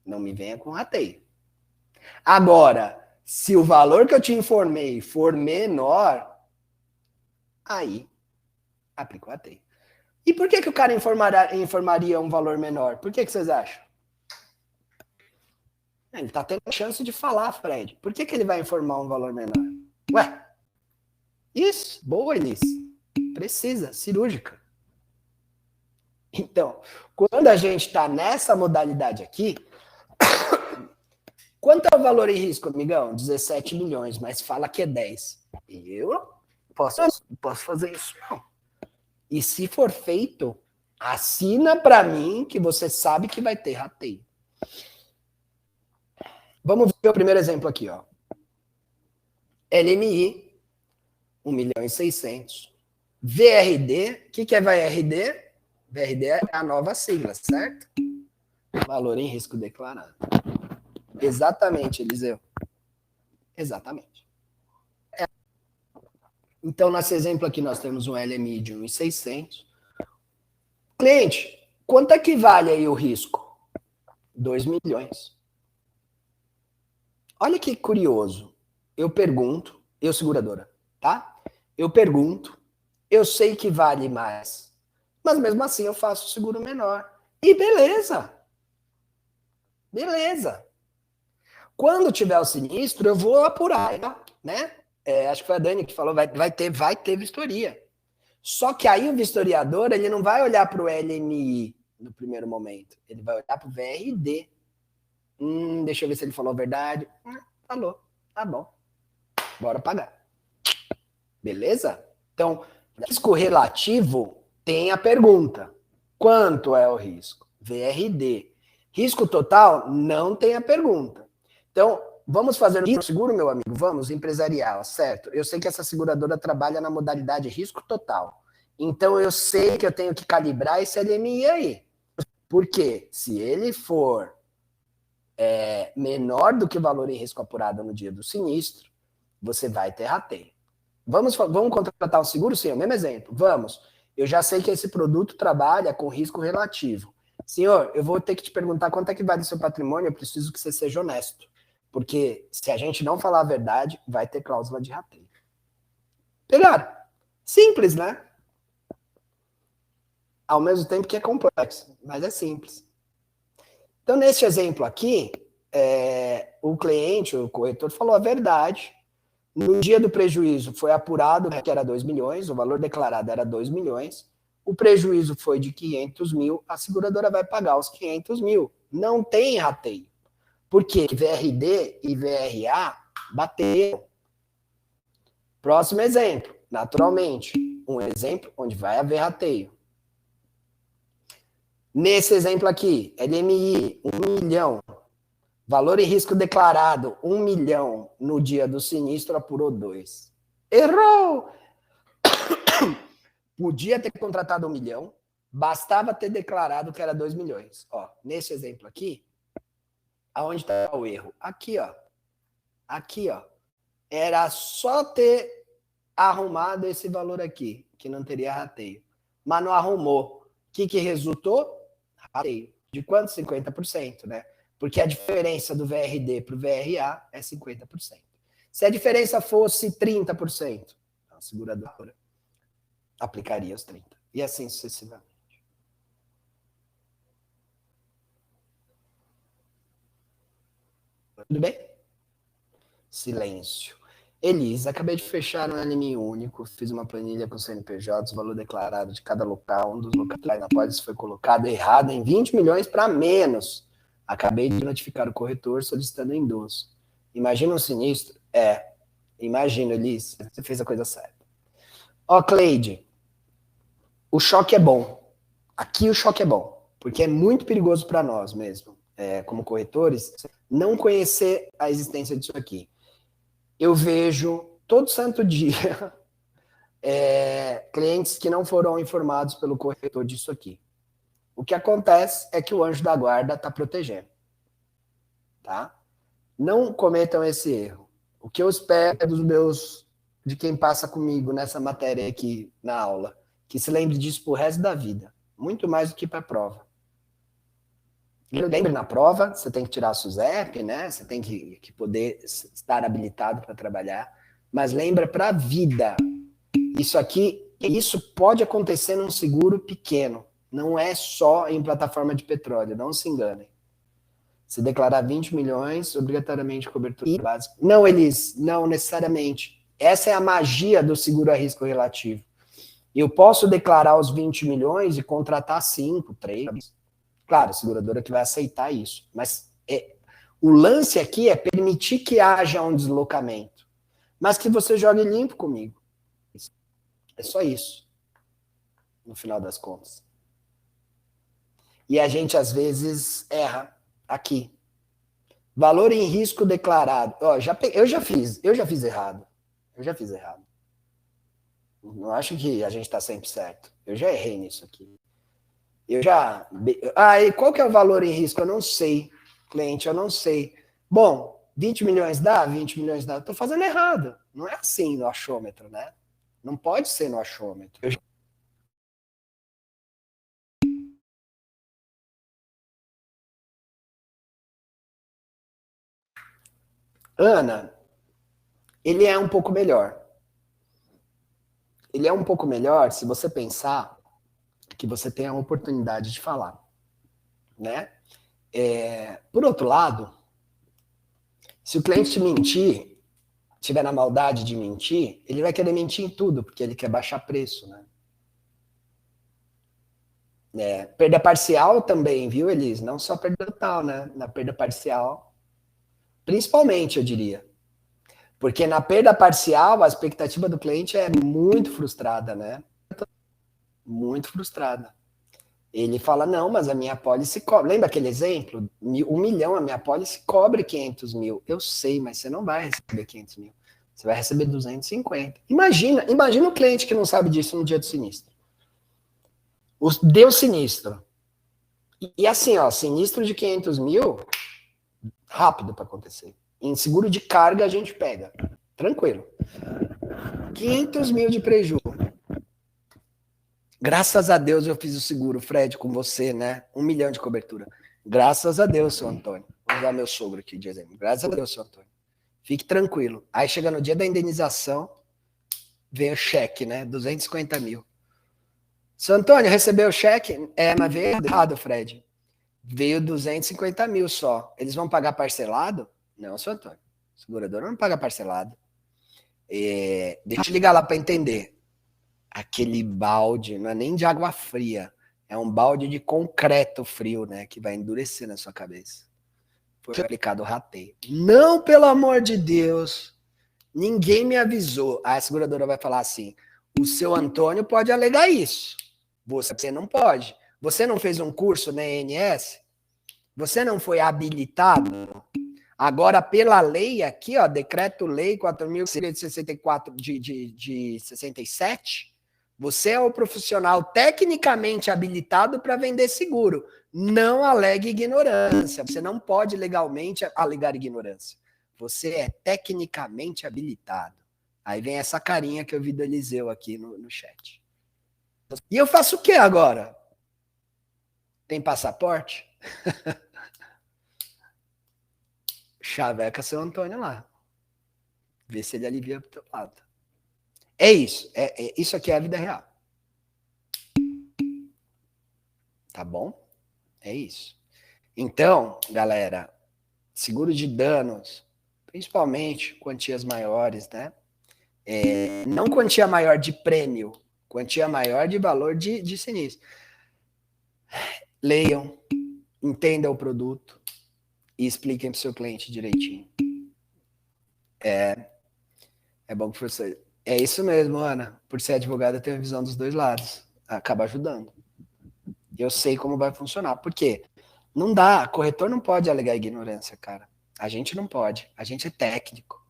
Não me venha com rateio. Agora, se o valor que eu te informei for menor, aí aplico o rateio. E por que o cara informaria um valor menor? Por que vocês acham? Ele está tendo a chance de falar, Fred. Por que ele vai informar um valor menor? Ué, isso, boa, Elis. Precisa, cirúrgica. Então, quando a gente está nessa modalidade aqui, quanto é o valor em risco, amigão? 17 milhões, mas fala que é 10. Eu não posso fazer isso, não. E se for feito, assina para mim que você sabe que vai ter rateio. Vamos ver o primeiro exemplo aqui, LMI, 1.600.000. VRD, o que é VRD? VRD é a nova sigla, certo? Valor em risco declarado. Exatamente, Eliseu. Exatamente. Então, nesse exemplo aqui, nós temos um LMI de 1.600.000. Cliente, quanto é que vale aí o risco? 2 milhões. Olha que curioso. Eu pergunto, eu seguradora, tá? Eu pergunto, eu sei que vale mais, mas mesmo assim eu faço o seguro menor. E beleza. Beleza. Quando tiver o sinistro, eu vou apurar, né? Acho que foi a Dani que falou, vai ter vistoria. Só que aí o vistoriador, ele não vai olhar para o LMI no primeiro momento. Ele vai olhar para o VRD. Deixa eu ver se ele falou a verdade. Falou. Tá bom. Bora pagar. Beleza? Então, risco relativo tem a pergunta. Quanto é o risco? VRD. Risco total não tem a pergunta. Então, vamos fazer um seguro, meu amigo? Vamos, empresarial, certo? Eu sei que essa seguradora trabalha na modalidade risco total. Então, eu sei que eu tenho que calibrar esse LMI aí. Porque se ele for menor do que o valor em risco apurado no dia do sinistro, você vai ter rateio. Vamos contratar um seguro? Sim, é o mesmo exemplo. Vamos. Eu já sei que esse produto trabalha com risco relativo. Senhor, eu vou ter que te perguntar quanto é que vale o seu patrimônio, eu preciso que você seja honesto. Porque se a gente não falar a verdade, vai ter cláusula de rateio. Pegaram? Simples, né? ao mesmo tempo que é complexo, mas é simples. Então, nesse exemplo aqui, o cliente, o corretor, falou a verdade. No dia do prejuízo foi apurado que era 2 milhões, o valor declarado era 2 milhões, o prejuízo foi de 500 mil, a seguradora vai pagar os 500 mil. Não tem rateio. Por quê? VRD e VRA bateram. Próximo exemplo, naturalmente, um exemplo onde vai haver rateio. Nesse exemplo aqui, LMI, 1 milhão. Valor e risco declarado, 1 milhão. No dia do sinistro, apurou 2. Errou! Podia ter contratado 1 milhão, bastava ter declarado que era 2 milhões. Ó, nesse exemplo aqui, aonde está o erro? Aqui, ó. Aqui, ó. Era só ter arrumado esse valor aqui, que não teria rateio. Mas não arrumou. O que resultou? Rateio. De quanto? 50%, né? Porque a diferença do VRD para o VRA é 50%. Se a diferença fosse 30%, a seguradora aplicaria os 30%. E assim sucessivamente. Tudo bem? Silêncio. Elisa, acabei de fechar um LMI único, fiz uma planilha com CNPJs, valor declarado de cada local, um dos locais na pólice foi colocado errado em 20 milhões para menos. Acabei de notificar o corretor solicitando endosso. Imagina um sinistro? Imagina, Elisa, você fez a coisa certa. Ó, Cleide, o choque é bom. Aqui o choque é bom, porque é muito perigoso para nós mesmo, como corretores, não conhecer a existência disso aqui. Eu vejo todo santo dia clientes que não foram informados pelo corretor disso aqui. O que acontece é que o anjo da guarda está protegendo. Tá? Não cometam esse erro. O que eu espero de quem passa comigo nessa matéria aqui na aula, que se lembre disso pro resto da vida. Muito mais do que para a prova. Lembre na prova, você tem que tirar a SUSEP, né? Você tem que poder estar habilitado para trabalhar. Mas lembra para a vida. Isso pode acontecer num seguro pequeno. Não é só em plataforma de petróleo, não se enganem. Se declarar 20 milhões, obrigatoriamente cobertura básica. Não, Elis, não necessariamente. Essa é a magia do seguro a risco relativo. Eu posso declarar os 20 milhões e contratar 5, 3. Claro, a seguradora que vai aceitar isso. Mas o lance aqui é permitir que haja um deslocamento. Mas que você jogue limpo comigo. É só isso. No final das contas. E a gente, às vezes, erra aqui. Valor em risco declarado. Ó, eu já fiz errado. Não acho que a gente está sempre certo. Eu já errei nisso aqui. E qual que é o valor em risco? Eu não sei, cliente, eu não sei. Bom, 20 milhões dá? 20 milhões dá. Estou fazendo errado. Não é assim no achômetro, né? Não pode ser no achômetro. Ana, ele é um pouco melhor. Ele é um pouco melhor se você pensar que você tem a oportunidade de falar, né? Por outro lado, se o cliente te mentir, tiver na maldade de mentir, ele vai querer mentir em tudo, porque ele quer baixar preço, né? Perda parcial também, viu, Elis? Não só perda total, né? Na perda parcial, principalmente, eu diria. Porque na perda parcial, a expectativa do cliente é muito frustrada, né? Muito frustrada. Ele fala, não, mas a minha pólice cobre. Lembra aquele exemplo? 1 milhão, a minha pólice cobre 500 mil. Eu sei, mas você não vai receber 500 mil. Você vai receber 250. Imagina o cliente que não sabe disso no dia do sinistro. Deu sinistro. E assim, ó, sinistro de 500 mil, rápido para acontecer. Em seguro de carga a gente pega. Tranquilo. 500 mil de prejuízo. Graças a Deus eu fiz o seguro, Fred, com você, né? 1 milhão de cobertura. Graças a Deus, seu Antônio. Vou usar meu sogro aqui de exemplo. Graças a Deus, seu Antônio. Fique tranquilo. Aí chega no dia da indenização, vem o cheque, né? 250 mil. Seu Antônio, recebeu o cheque? Mas veio errado, Fred. Veio 250 mil só. Eles vão pagar parcelado? Não, seu Antônio. O segurador não paga parcelado. Deixa eu te ligar lá para entender. Aquele balde não é nem de água fria. É um balde de concreto frio, né? Que vai endurecer na sua cabeça. Foi aplicado o rateio. Não, pelo amor de Deus. Ninguém me avisou. Aí a seguradora vai falar assim, o seu Antônio pode alegar isso. Você não pode. Você não fez um curso na ENS? Você não foi habilitado? Agora, pela lei aqui, ó, Decreto-Lei 4.164 de 67, você é o profissional tecnicamente habilitado para vender seguro. Não alegue ignorância. Você não pode legalmente alegar ignorância. Você é tecnicamente habilitado. Aí vem essa carinha que eu vi do Eliseu aqui no chat. E eu faço o que agora? Tem passaporte? Chaveca seu Antônio lá. Vê se ele alivia pro teu lado. É isso. Isso aqui é a vida real. Tá bom? É isso. Então, galera, seguro de danos, principalmente quantias maiores, né? Não quantia maior de prêmio, quantia maior de valor de sinistro. Leiam, entendam o produto e expliquem para o seu cliente direitinho. É bom que você... É isso mesmo, Ana. Por ser advogada, eu tenho a visão dos dois lados. Acaba ajudando. Eu sei como vai funcionar. Por quê? Não dá. Corretor não pode alegar ignorância, cara. A gente não pode. A gente é técnico.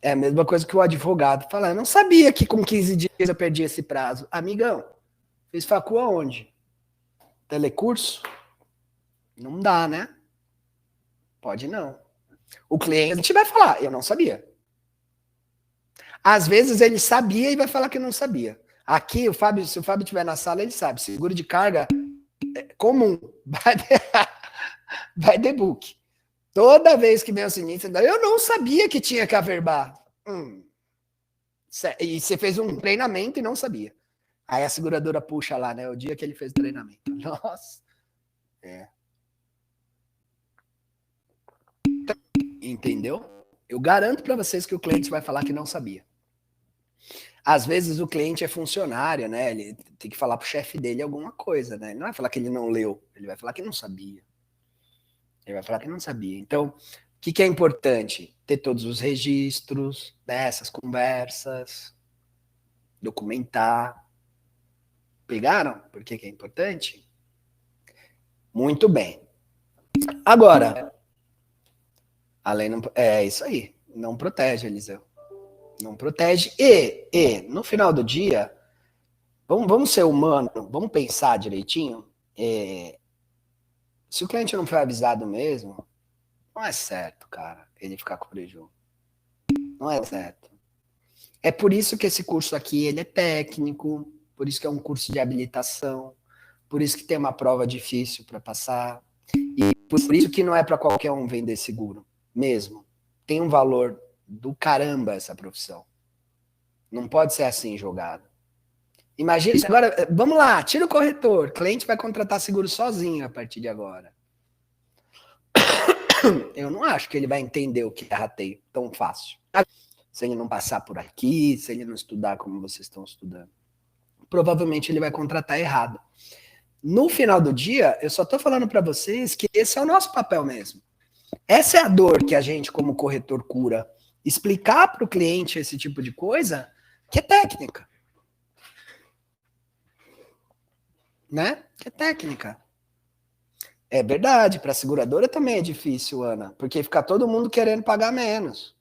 É a mesma coisa que o advogado fala. Eu não sabia que com 15 dias eu perdi esse prazo. Amigão, fez facu aonde? Telecurso? Não dá, né? Pode não. O cliente vai falar, eu não sabia. Às vezes ele sabia e vai falar que não sabia. Aqui, se o Fábio estiver na sala, ele sabe. Seguro de carga é comum. Vai debug. Toda vez que vem o sinistro, eu não sabia que tinha que averbar. E você fez um treinamento e não sabia. Aí a seguradora puxa lá, né? O dia que ele fez o treinamento. Nossa. Entendeu? Eu garanto para vocês que o cliente vai falar que não sabia. Às vezes o cliente é funcionário, né? Ele tem que falar pro chefe dele alguma coisa, né? Ele não vai falar que ele não leu, ele vai falar que não sabia. Ele vai falar que não sabia. Então, o que é importante? Ter todos os registros dessas conversas, documentar. Pegaram? Por que é importante? Muito bem. Agora, a lei não... É isso aí. Não protege, Eliseu. Não protege. E no final do dia, vamos ser humanos, vamos pensar direitinho. Se o cliente não foi avisado mesmo, não é certo, cara, ele ficar com prejuízo. Não é certo. É por isso que esse curso aqui, ele é técnico, por isso que é um curso de habilitação, por isso que tem uma prova difícil para passar, e por isso que não é para qualquer um vender seguro, mesmo. Tem um valor do caramba essa profissão. Não pode ser assim jogado. Imagina, agora, vamos lá, tira o corretor, o cliente vai contratar seguro sozinho a partir de agora. Eu não acho que ele vai entender o que é rateio tão fácil. Se ele não passar por aqui, se ele não estudar como vocês estão estudando. Provavelmente ele vai contratar errado. No final do dia, eu só estou falando para vocês que esse é o nosso papel mesmo. Essa é a dor que a gente, como corretor, cura. Explicar para o cliente esse tipo de coisa que é técnica. Né? Que é técnica. É verdade, para a seguradora também é difícil, Ana, porque fica todo mundo querendo pagar menos.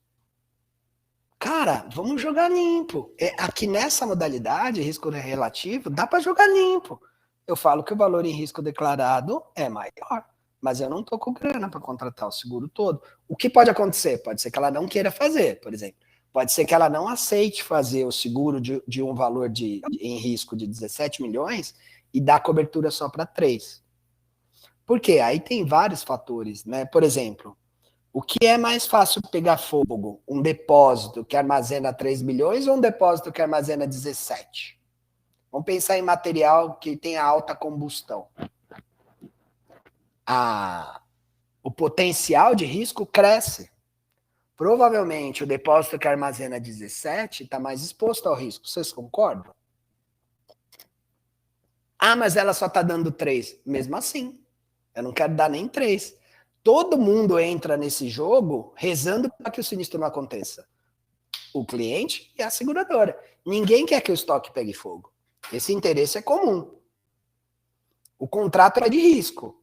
Cara, vamos jogar limpo. Aqui nessa modalidade, risco relativo, dá para jogar limpo. Eu falo que o valor em risco declarado é maior, mas eu não estou com grana para contratar o seguro todo. O que pode acontecer? Pode ser que ela não queira fazer, por exemplo. Pode ser que ela não aceite fazer o seguro de um valor em risco de 17 milhões e dar cobertura só para 3. Por quê? Aí tem vários fatores, né? Por exemplo, o que é mais fácil pegar fogo? Um depósito que armazena 3 milhões ou um depósito que armazena 17? Vamos pensar em material que tem alta combustão. O potencial de risco cresce. Provavelmente o depósito que armazena 17 está mais exposto ao risco. Vocês concordam? Ah, mas ela só está dando 3. Mesmo assim, eu não quero dar nem 3. Todo mundo entra nesse jogo rezando para que o sinistro não aconteça. O cliente e a seguradora. Ninguém quer que o estoque pegue fogo. Esse interesse é comum. O contrato é de risco.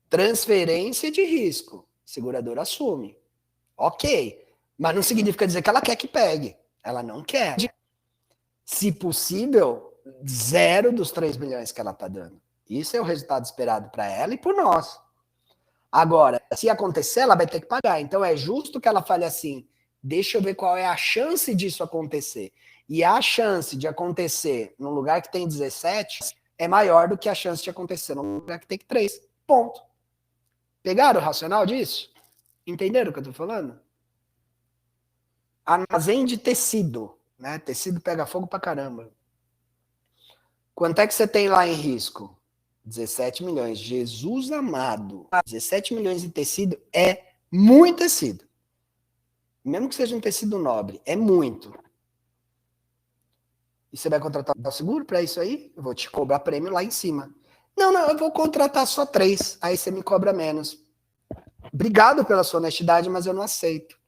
Transferência de risco. A seguradora assume. Ok. Mas não significa dizer que ela quer que pegue. Ela não quer. Se possível, 0 dos 3 milhões que ela está dando. Isso é o resultado esperado para ela e por nós. Agora, se acontecer, ela vai ter que pagar. Então é justo que ela fale assim, deixa eu ver qual é a chance disso acontecer. E a chance de acontecer num lugar que tem 17 é maior do que a chance de acontecer num lugar que tem 3. Ponto. Pegaram o racional disso? Entenderam o que eu estou falando? Armazém de tecido. Né? Tecido pega fogo pra caramba. Quanto é que você tem lá em risco? 17 milhões. Jesus amado. 17 milhões de tecido é muito tecido. Mesmo que seja um tecido nobre, é muito. E você vai contratar o seguro para isso aí? Eu vou te cobrar prêmio lá em cima. Não, eu vou contratar só 3. Aí você me cobra menos. Obrigado pela sua honestidade, mas eu não aceito.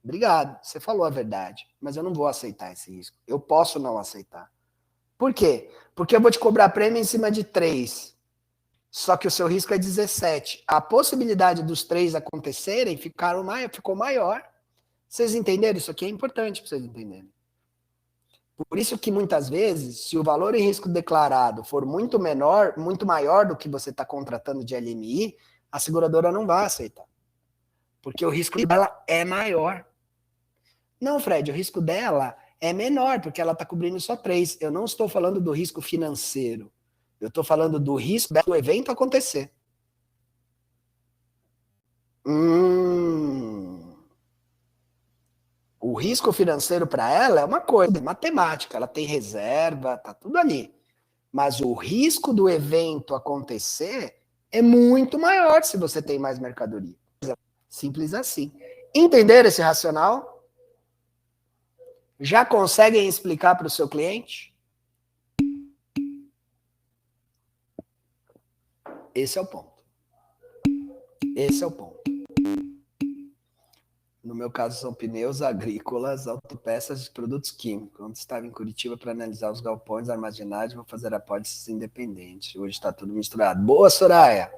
Obrigado, você falou a verdade, mas eu não vou aceitar esse risco. Eu posso não aceitar. Por quê? Porque eu vou te cobrar prêmio em cima de 3. Só que o seu risco é 17. A possibilidade dos 3 acontecerem ficou maior. Vocês entenderam? Isso aqui é importante para vocês entenderem. Por isso que muitas vezes, se o valor em risco declarado for muito menor, muito maior do que você está contratando de LMI, a seguradora não vai aceitar. Porque o risco dela é maior. Não, Fred, o risco dela é menor, porque ela está cobrindo só 3. Eu não estou falando do risco financeiro. Eu estou falando do risco do evento acontecer. O risco financeiro para ela é uma coisa, matemática. Ela tem reserva, tá tudo ali. Mas o risco do evento acontecer é muito maior se você tem mais mercadoria. Simples assim. Entenderam esse racional? Já conseguem explicar para o seu cliente? Esse é o ponto. Esse é o ponto. No meu caso, são pneus agrícolas, autopeças de produtos químicos. Quando estava em Curitiba para analisar os galpões, armazenagem, vou fazer apólices independentes. Hoje está tudo misturado. Boa, Soraya!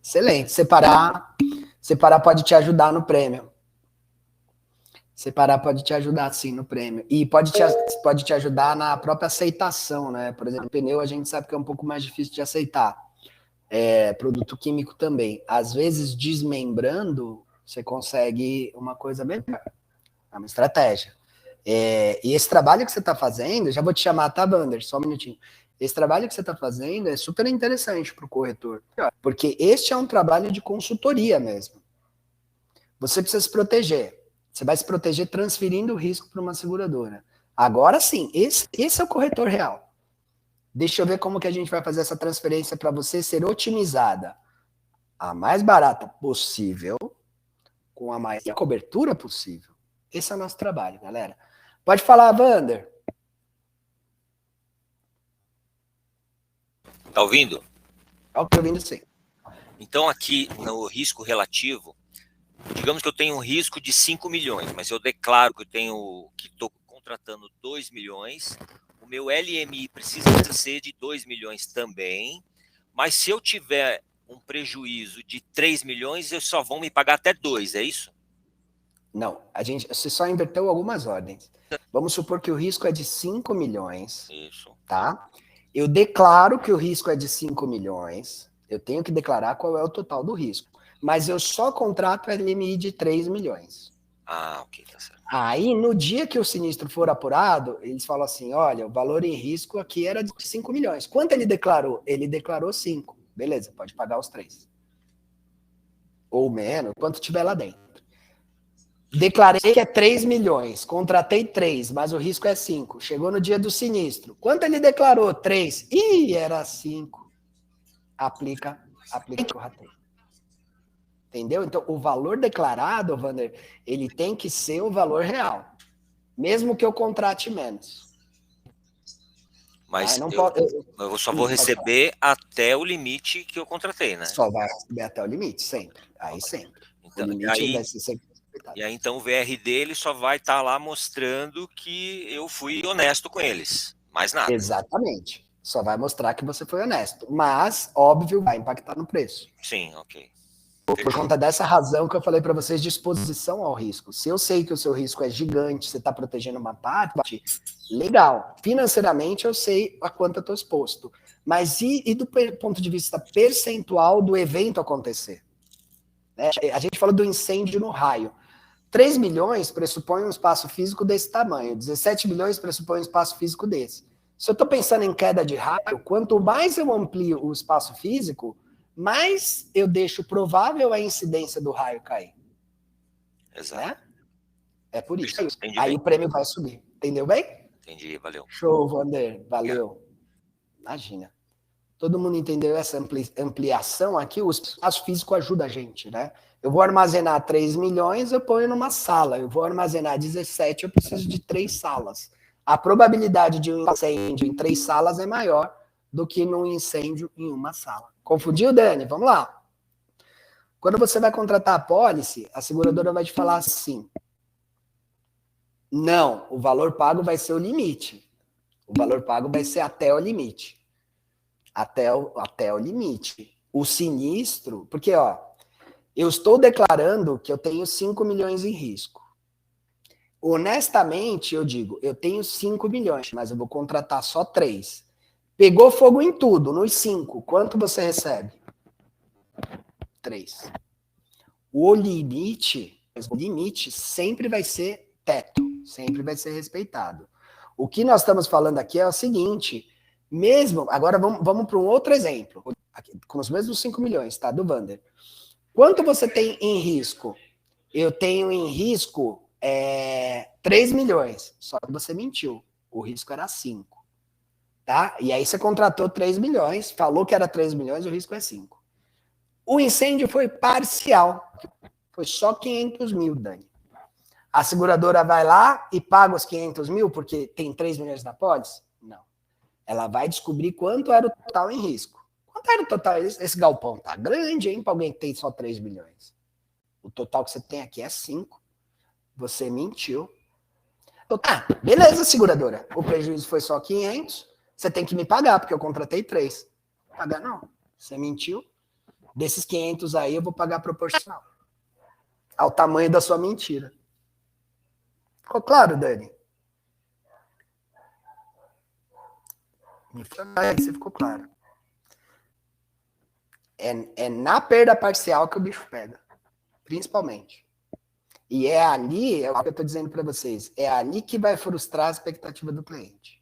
Excelente. Separar pode te ajudar no prêmio. Separar pode te ajudar, sim, no prêmio. E pode te ajudar na própria aceitação, né? Por exemplo, pneu a gente sabe que é um pouco mais difícil de aceitar. Produto químico também. Às vezes, desmembrando, você consegue uma coisa melhor. É uma estratégia. E esse trabalho que você está fazendo, já vou te chamar, tá, Wander? Só um minutinho. Esse trabalho que você está fazendo é super interessante para o corretor. Porque este é um trabalho de consultoria mesmo. Você precisa se proteger. Você vai se proteger transferindo o risco para uma seguradora. Agora sim, esse é o corretor real. Deixa eu ver como que a gente vai fazer essa transferência para você ser otimizada. A mais barata possível, com a maior cobertura possível. Esse é o nosso trabalho, galera. Pode falar, Wander. Tá ouvindo? Tá ouvindo, sim. Então, aqui no risco relativo, digamos que eu tenho um risco de 5 milhões, mas eu declaro que estou contratando 2 milhões, o meu LMI precisa ser de 2 milhões também, mas se eu tiver um prejuízo de 3 milhões, eles só vão me pagar até 2, é isso? Não, você só inverteu algumas ordens. Vamos supor que o risco é de 5 milhões. Isso. Tá? Eu declaro que o risco é de 5 milhões. Eu tenho que declarar qual é o total do risco. Mas eu só contrato LMI de 3 milhões. Ah, ok, tá certo. Aí, no dia que o sinistro for apurado, eles falam assim, olha, o valor em risco aqui era de 5 milhões. Quanto ele declarou? Ele declarou 5. Beleza, pode pagar os 3. Ou menos, quanto tiver lá dentro. Declarei que é 3 milhões, contratei 3, mas o risco é 5. Chegou no dia do sinistro. Quanto ele declarou? 3. Ih, era 5. Aplica o rateio. Entendeu? Então, o valor declarado, Wander, ele tem que ser o valor real. Mesmo que eu contrate menos. Mas não eu só vou receber até o limite que eu contratei, né? Só vai receber até o limite, sempre. Aí sempre. Então, o limite vai ser sempre respeitado. E aí, então, o VR dele só vai estar lá mostrando que eu fui honesto com eles. Mais nada. Exatamente. Só vai mostrar que você foi honesto. Mas, óbvio, vai impactar no preço. Sim, ok. Por conta dessa razão que eu falei para vocês de exposição ao risco. Se eu sei que o seu risco é gigante, você está protegendo uma parte, legal. Financeiramente eu sei a quanto eu estou exposto. Mas e do ponto de vista percentual do evento acontecer? A gente falou do incêndio no raio. 3 milhões pressupõe um espaço físico desse tamanho. 17 milhões pressupõe um espaço físico desse. Se eu estou pensando em queda de raio, quanto mais eu amplio o espaço físico, mais eu deixo provável a incidência do raio cair. Exato. Né? É por isso. Entendi aí bem. O prêmio vai subir. Entendeu bem? Entendi, valeu. Show, Wander. Valeu. Imagina. Todo mundo entendeu essa ampliação aqui? O espaço físico ajuda a gente, né? Eu vou armazenar 3 milhões, eu ponho numa sala. Eu vou armazenar 17, eu preciso de 3 salas. A probabilidade de um incêndio em 3 salas é maior do que num incêndio em uma sala. Confundiu, Dani? Vamos lá. Quando você vai contratar a pólice, a seguradora vai te falar assim: não, o valor pago vai ser o limite. O valor pago vai ser até o limite. Até o limite. O sinistro, porque, eu estou declarando que eu tenho 5 milhões em risco. Honestamente, eu digo, eu tenho 5 milhões, mas eu vou contratar só 3. Pegou fogo em tudo, nos 5. Quanto você recebe? 3. O limite sempre vai ser teto, sempre vai ser respeitado. O que nós estamos falando aqui é o seguinte, agora vamos para um outro exemplo, aqui, com os mesmos 5 milhões, tá, do Wander. Quanto você tem em risco? Eu tenho em risco 3 milhões, só que você mentiu, o risco era 5. Tá? E aí você contratou 3 milhões, falou que era 3 milhões, o risco é 5. O incêndio foi parcial. Foi só 500 mil, Dani. A seguradora vai lá e paga os 500 mil porque tem 3 milhões na pólice? Não. Ela vai descobrir quanto era o total em risco. Quanto era o total? Esse galpão tá grande, hein? Para alguém que tem só 3 milhões. O total que você tem aqui é 5. Você mentiu. Beleza, seguradora. O prejuízo foi só 500. Você tem que me pagar, porque eu contratei 3. Pagar não. Você mentiu. Desses 500 aí, eu vou pagar proporcional ao tamanho da sua mentira. Ficou claro, Dani? Me fala aí se ficou claro. É na perda parcial que o bicho pega. Principalmente. E é ali, é o que eu estou dizendo para vocês, é ali que vai frustrar a expectativa do cliente.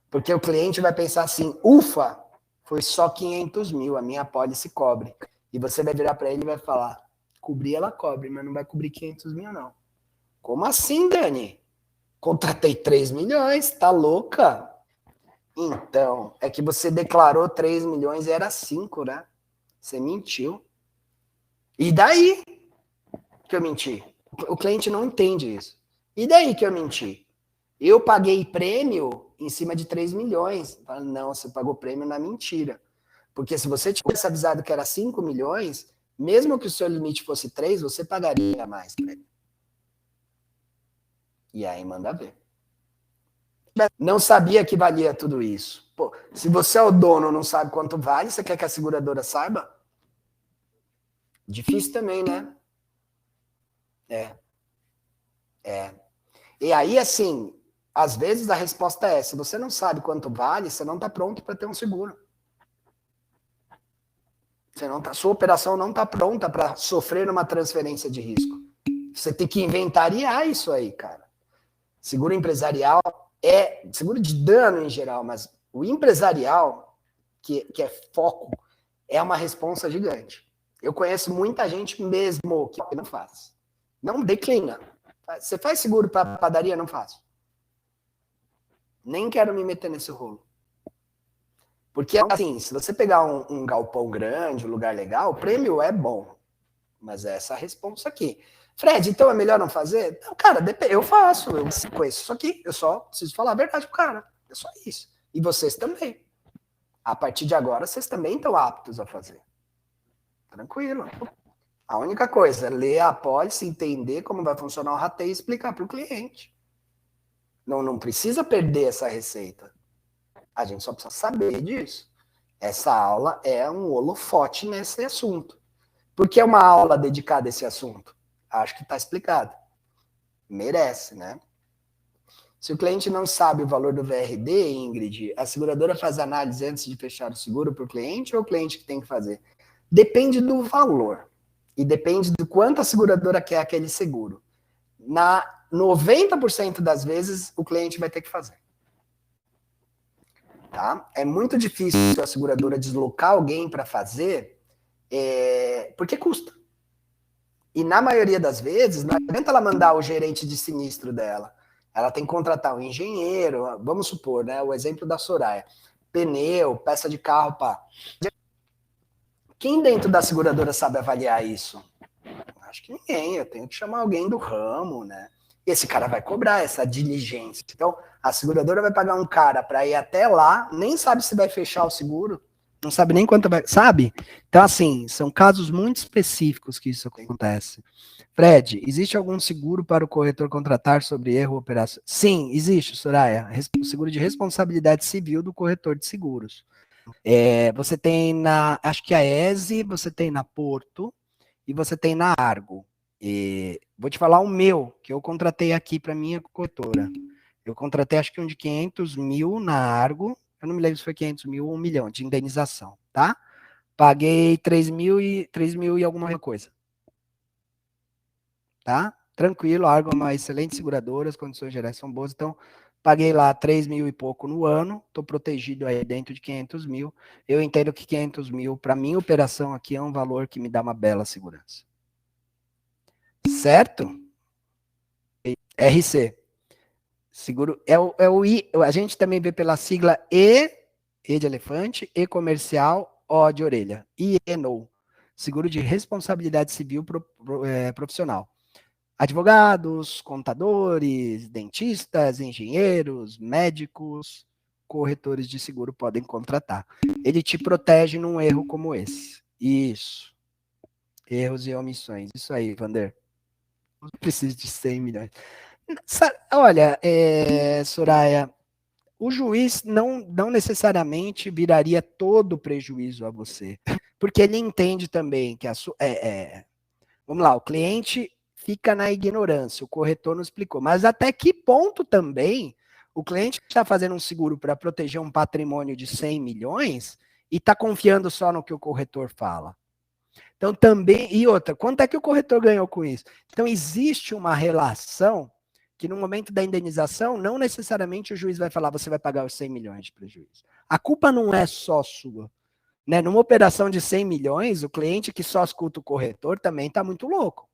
Porque o cliente vai pensar assim, ufa, foi só 500 mil, a minha pólice cobre. E você vai virar para ele e vai falar, cobrir ela cobre, mas não vai cobrir 500 mil não. Como assim, Dani? Contratei 3 milhões, tá louca? Então, é que você declarou 3 milhões e era 5, né? Você mentiu. E daí que eu menti? O cliente não entende isso. E daí que eu menti? Eu paguei prêmio em cima de 3 milhões. Não, você pagou prêmio na mentira. Porque se você tivesse avisado que era 5 milhões, mesmo que o seu limite fosse 3, você pagaria mais prêmio. E aí manda ver. Não sabia que valia tudo isso. Pô, se você é o dono e não sabe quanto vale, você quer que a seguradora saiba? Difícil também, né? E aí, assim, às vezes a resposta é, se você não sabe quanto vale, você não está pronto para ter um seguro. Sua operação não está pronta para sofrer uma transferência de risco. Você tem que inventariar isso aí, cara. Seguro empresarial seguro de dano em geral, mas o empresarial, que é foco, é uma responsa gigante. Eu conheço muita gente mesmo que não faz. Não declina. Você faz seguro para padaria? Não faço. Nem quero me meter nesse rolo. Porque, assim, se você pegar um galpão grande, um lugar legal, o prêmio é bom. Mas é essa a resposta aqui. Fred, então é melhor não fazer? Não, cara, eu faço. Eu conheço isso aqui. Eu só preciso falar a verdade pro cara. É só isso. E vocês também. A partir de agora, vocês também estão aptos a fazer. Tranquilo. A única coisa é ler a apólice, entender como vai funcionar o rateio e explicar para o cliente. Não precisa perder essa receita. A gente só precisa saber disso. Essa aula é um holofote nesse assunto. Por que uma aula dedicada a esse assunto? Acho que está explicado. Merece, né? Se o cliente não sabe o valor do VRD, Ingrid, a seguradora faz análise antes de fechar o seguro para o cliente ou o cliente que tem que fazer? Depende do valor. E depende do quanto a seguradora quer aquele seguro. Na 90% das vezes, o cliente vai ter que fazer. Tá? É muito difícil a seguradora deslocar alguém para fazer, porque custa. E na maioria das vezes, não adianta ela mandar o gerente de sinistro dela. Ela tem que contratar um engenheiro, vamos supor, né, o exemplo da Soraya. Pneu, peça de carro, pá. Quem dentro da seguradora sabe avaliar isso? Acho que ninguém, eu tenho que chamar alguém do ramo, né? E esse cara vai cobrar essa diligência. Então, a seguradora vai pagar um cara para ir até lá, nem sabe se vai fechar o seguro, não sabe nem quanto vai, sabe? Então, assim, são casos muito específicos que isso acontece. Fred, existe algum seguro para o corretor contratar sobre erro ou operação? Sim, existe, Soraya. O seguro de responsabilidade civil do corretor de seguros. Você tem acho que a ESE, você tem na Porto e você tem na Argo. Vou te falar o meu, que eu contratei aqui para minha corretora. Eu contratei acho que um de 500 mil na Argo, eu não me lembro se foi 500 mil ou 1 milhão de indenização, tá? Paguei 3 mil e alguma coisa. Tá? Tranquilo, a Argo é uma excelente seguradora, as condições gerais são boas, então paguei lá 3 mil e pouco no ano, estou protegido aí dentro de 500 mil. Eu entendo que 500 mil, para minha operação aqui, é um valor que me dá uma bela segurança. Certo? RC. Seguro, a gente também vê pela sigla E de elefante, E comercial, O de orelha. IENO. Seguro de responsabilidade civil profissional. Advogados, contadores, dentistas, engenheiros, médicos, corretores de seguro podem contratar. Ele te protege num erro como esse. Isso. Erros e omissões. Isso aí, Vander. Não preciso de 100 milhões. Olha, Soraya, o juiz não necessariamente viraria todo o prejuízo a você. Porque ele entende também que vamos lá, o cliente fica na ignorância, o corretor não explicou. Mas até que ponto também o cliente está fazendo um seguro para proteger um patrimônio de 100 milhões e está confiando só no que o corretor fala? Então também, e outra, quanto é que o corretor ganhou com isso? Então existe uma relação que no momento da indenização, não necessariamente o juiz vai falar, você vai pagar os 100 milhões de prejuízo. A culpa não é só sua. Né? Numa operação de 100 milhões, o cliente que só escuta o corretor também está muito louco.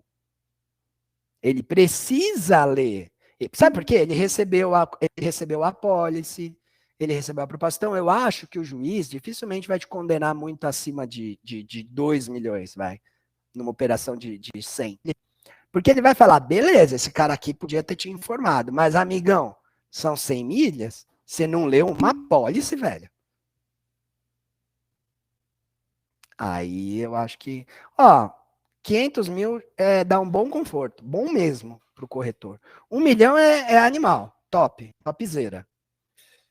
Ele precisa ler. Sabe por quê? Ele recebeu a apólice, ele recebeu a proposta. Eu acho que o juiz dificilmente vai te condenar muito acima de 2 milhões, vai, numa operação de 100. Porque ele vai falar, beleza, esse cara aqui podia ter te informado, mas, amigão, são 100 milhas, você não leu uma apólice, velho. Aí eu acho que, 500 mil dá um bom conforto, bom mesmo para o corretor. 1 milhão é animal, top, topzera.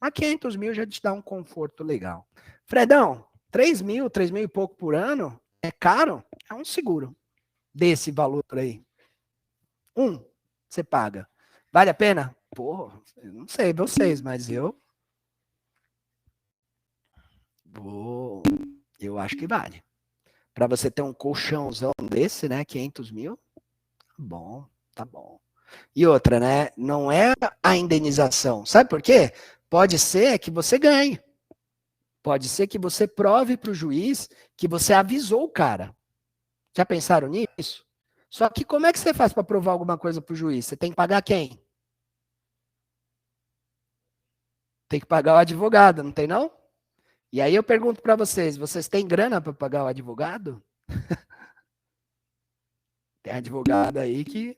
Mas 500 mil já te dá um conforto legal. Fredão, 3 mil e pouco por ano, é caro? É um seguro desse valor aí. Você paga. Vale a pena? Porra, eu não sei vocês, mas eu acho que vale. Para você ter um colchãozão desse, né, 500 mil, bom, tá bom. E outra, né, não é a indenização. Sabe por quê? Pode ser que você ganhe. Pode ser que você prove para o juiz que você avisou o cara. Já pensaram nisso? Só que como é que você faz para provar alguma coisa para o juiz? Você tem que pagar quem? Tem que pagar o advogado, não tem não? E aí eu pergunto para vocês têm grana para pagar o advogado? Tem advogado aí que...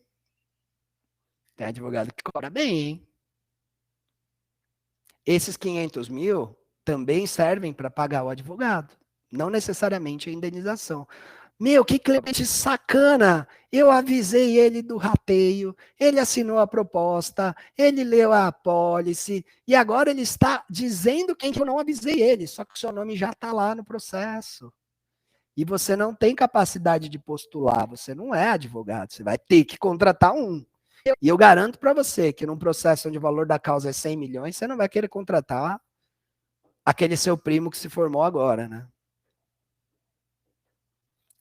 Tem advogado que cobra bem, hein? Esses 500 mil também servem para pagar o advogado, não necessariamente a indenização. Meu, que cliente sacana! Eu avisei ele do rateio, ele assinou a proposta, ele leu a apólice, e agora ele está dizendo que eu não avisei ele, só que o seu nome já está lá no processo. E você não tem capacidade de postular, você não é advogado, você vai ter que contratar um. E eu garanto para você que num processo onde o valor da causa é 100 milhões, você não vai querer contratar aquele seu primo que se formou agora, né?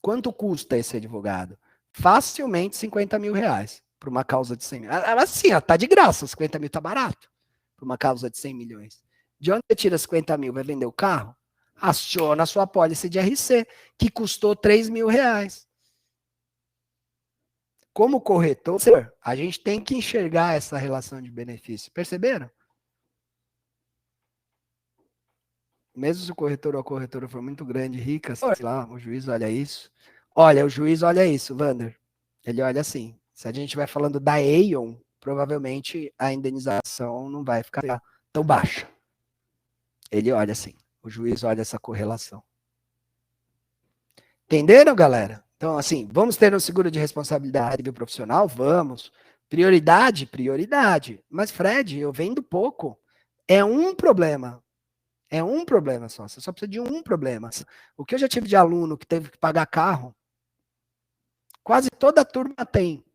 Quanto custa esse advogado? Facilmente 50 mil reais para uma causa de 100 mil. Assim, ó, tá de graça, 50 mil tá barato para uma causa de 100 milhões. De onde você tira 50 mil? Vai vender o carro? Aciona a sua apólice de RC, que custou 3 mil reais. Como corretor, a gente tem que enxergar essa relação de benefício. Perceberam? Mesmo se o corretor ou a corretora for muito grande, rica, sei lá, o juiz olha isso. Olha, o juiz olha isso, Wander. Ele olha assim. Se a gente estiver falando da Aeon, provavelmente a indenização não vai ficar tão baixa. Ele olha assim. O juiz olha essa correlação. Entenderam, galera? Então, assim, vamos ter um seguro de responsabilidade profissional? Vamos. Prioridade? Prioridade. Mas, Fred, eu vendo pouco. É um problema. É um problema só. Você só precisa de um problema. O que eu já tive de aluno que teve que pagar carro, quase toda a turma tem.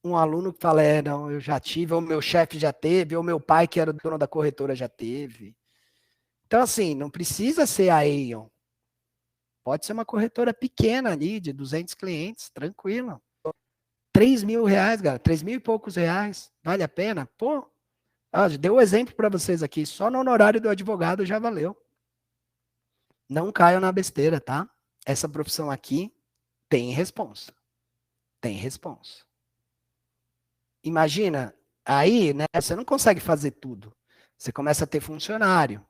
Um aluno que fala, não, eu já tive, ou meu chefe já teve, ou meu pai, que era dono da corretora, já teve. Então, assim, não precisa ser a Aeon. Pode ser uma corretora pequena ali, de 200 clientes, tranquilo. 3 mil reais, galera, 3 mil e poucos reais, vale a pena? Pô, deu um exemplo para vocês aqui, só no honorário do advogado já valeu. Não caiam na besteira, tá? Essa profissão aqui tem responsa. Tem responsa. Imagina, aí, né, você não consegue fazer tudo. Você começa a ter funcionário.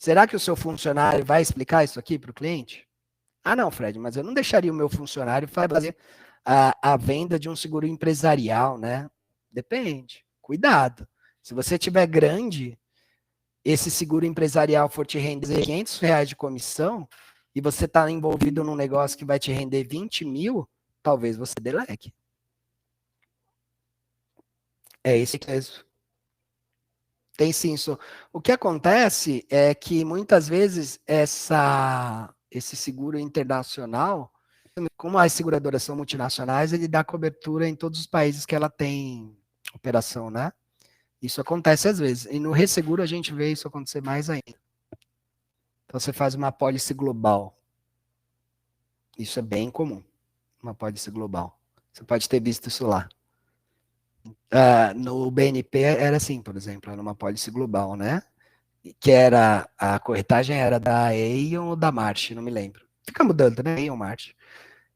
Será que o seu funcionário vai explicar isso aqui para o cliente? Ah, não, Fred, mas eu não deixaria o meu funcionário fazer a venda de um seguro empresarial, né? Depende. Cuidado. Se você tiver grande, esse seguro empresarial for te render 500 reais de comissão e você está envolvido num negócio que vai te render 20 mil, talvez você delegue. É esse mesmo. Tem sim isso. O que acontece é que muitas vezes esse seguro internacional, como as seguradoras são multinacionais, ele dá cobertura em todos os países que ela tem operação, né? Isso acontece às vezes. E no resseguro a gente vê isso acontecer mais ainda. Então você faz uma apólice global. Isso é bem comum. Uma apólice global. Você pode ter visto isso lá. No BNP era assim, por exemplo, era uma apólice global, né? Que era, a corretagem era da Aeon ou da March, não me lembro. Fica mudando, né? Aeon, March.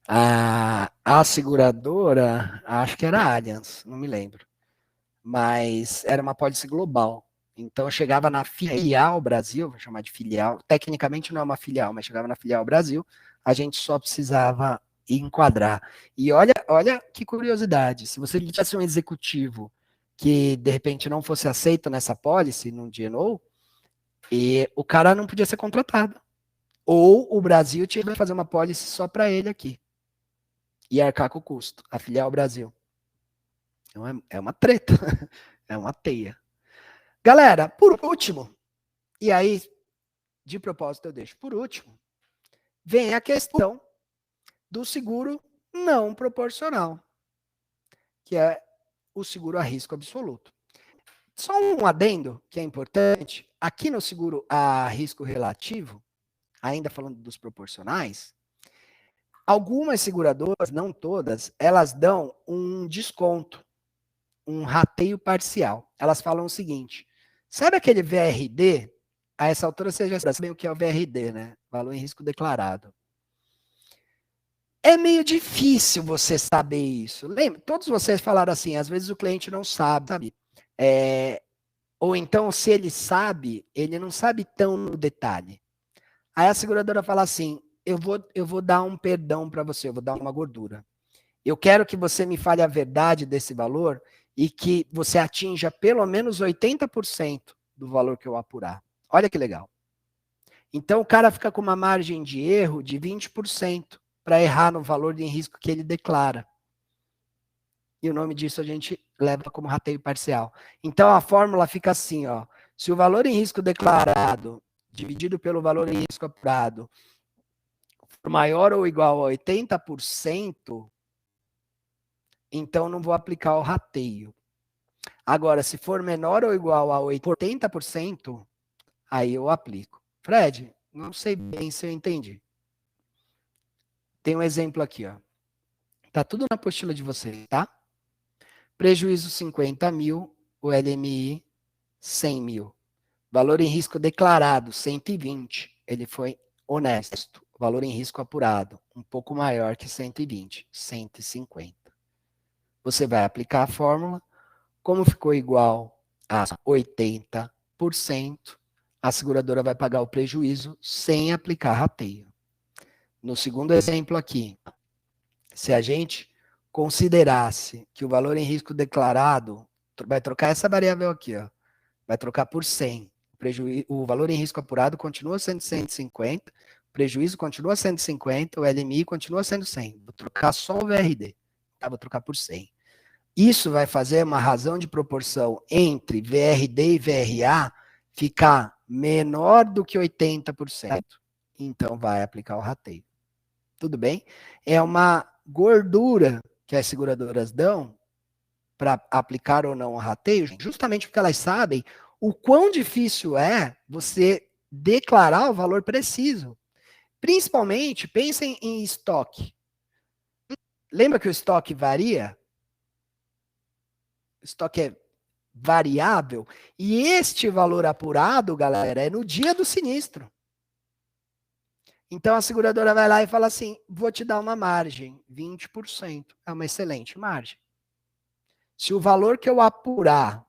A seguradora, acho que era a Allianz, não me lembro. Mas era uma apólice global. Então chegava na filial Brasil, vou chamar de filial, tecnicamente não é uma filial, mas chegava na filial Brasil, a gente só precisava enquadrar. E olha que curiosidade, se você tivesse um executivo que de repente não fosse aceito nessa apólice, num DNO, e o cara não podia ser contratado. Ou o Brasil tinha que fazer uma apólice só para ele aqui. E arcar com o custo, a filial Brasil. Então é uma treta, é uma teia. Galera, por último, e aí, de propósito eu deixo por último, vem a questão do seguro não proporcional, que é o seguro a risco absoluto. Só um adendo que é importante, aqui no seguro a risco relativo, ainda falando dos proporcionais, algumas seguradoras, não todas, elas dão um desconto, um rateio parcial. Elas falam o seguinte, sabe aquele VRD? A essa altura vocês já sabem o que é o VRD, né? Valor em risco declarado. É meio difícil você saber isso. Lembra? Todos vocês falaram assim, às vezes o cliente não sabe. Ou então, se ele sabe, ele não sabe tão no detalhe. Aí a seguradora fala assim, eu vou dar um perdão para você, eu vou dar uma gordura. Eu quero que você me fale a verdade desse valor e que você atinja pelo menos 80% do valor que eu apurar. Olha que legal. Então o cara fica com uma margem de erro de 20% para errar no valor de risco que ele declara. E o nome disso a gente leva como rateio parcial. Então a fórmula fica assim, ó. Se o valor em risco declarado dividido pelo valor em risco apurado for maior ou igual a 80%, então não vou aplicar o rateio. Agora, se for menor ou igual a 80%, aí eu aplico. Fred, não sei bem se eu entendi. Tem um exemplo aqui, ó. Tá tudo na apostila de vocês, tá? Prejuízo 50 mil, o LMI 100 mil. Valor em risco declarado 120. Ele foi honesto. Valor em risco apurado um pouco maior que 120, 150. Você vai aplicar a fórmula. Como ficou igual a 80%, a seguradora vai pagar o prejuízo sem aplicar rateio. No segundo exemplo aqui, se a gente considerasse que o valor em risco declarado, vai trocar essa variável aqui, ó, vai trocar por 100. O valor em risco apurado continua sendo 150, o prejuízo continua sendo 50, o LMI continua sendo 100. Vou trocar só o VRD, tá? Vou trocar por 100. Isso vai fazer uma razão de proporção entre VRD e VRA ficar menor do que 80%. Então, vai aplicar o rateio. Tudo bem? É uma gordura que as seguradoras dão para aplicar ou não o rateio, justamente porque elas sabem o quão difícil é você declarar o valor preciso. Principalmente, pensem em estoque. Lembra que o estoque varia? Estoque é variável, e este valor apurado, galera, é no dia do sinistro. Então a seguradora vai lá e fala assim, vou te dar uma margem, 20%, é uma excelente margem. Se o valor que eu apurar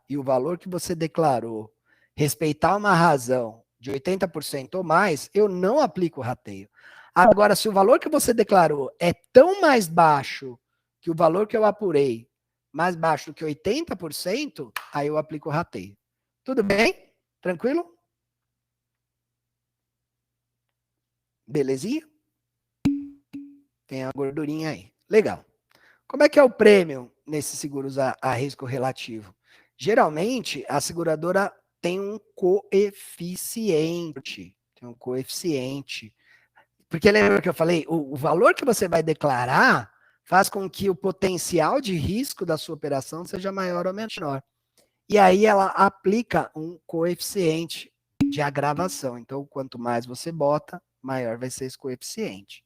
e o valor que você declarou respeitar uma razão de 80% ou mais, eu não aplico o rateio. Agora, se o valor que você declarou é tão mais baixo que o valor que eu apurei, mais baixo do que 80%, aí eu aplico o rateio. Tudo bem? Tranquilo? Belezinha? Tem a gordurinha aí. Legal. Como é que é o prêmio nesses seguros a risco relativo? Geralmente, a seguradora tem um coeficiente. Porque lembra que eu falei? O valor que você vai declarar faz com que o potencial de risco da sua operação seja maior ou menor. E aí ela aplica um coeficiente de agravação. Então, quanto mais você bota, maior vai ser esse coeficiente.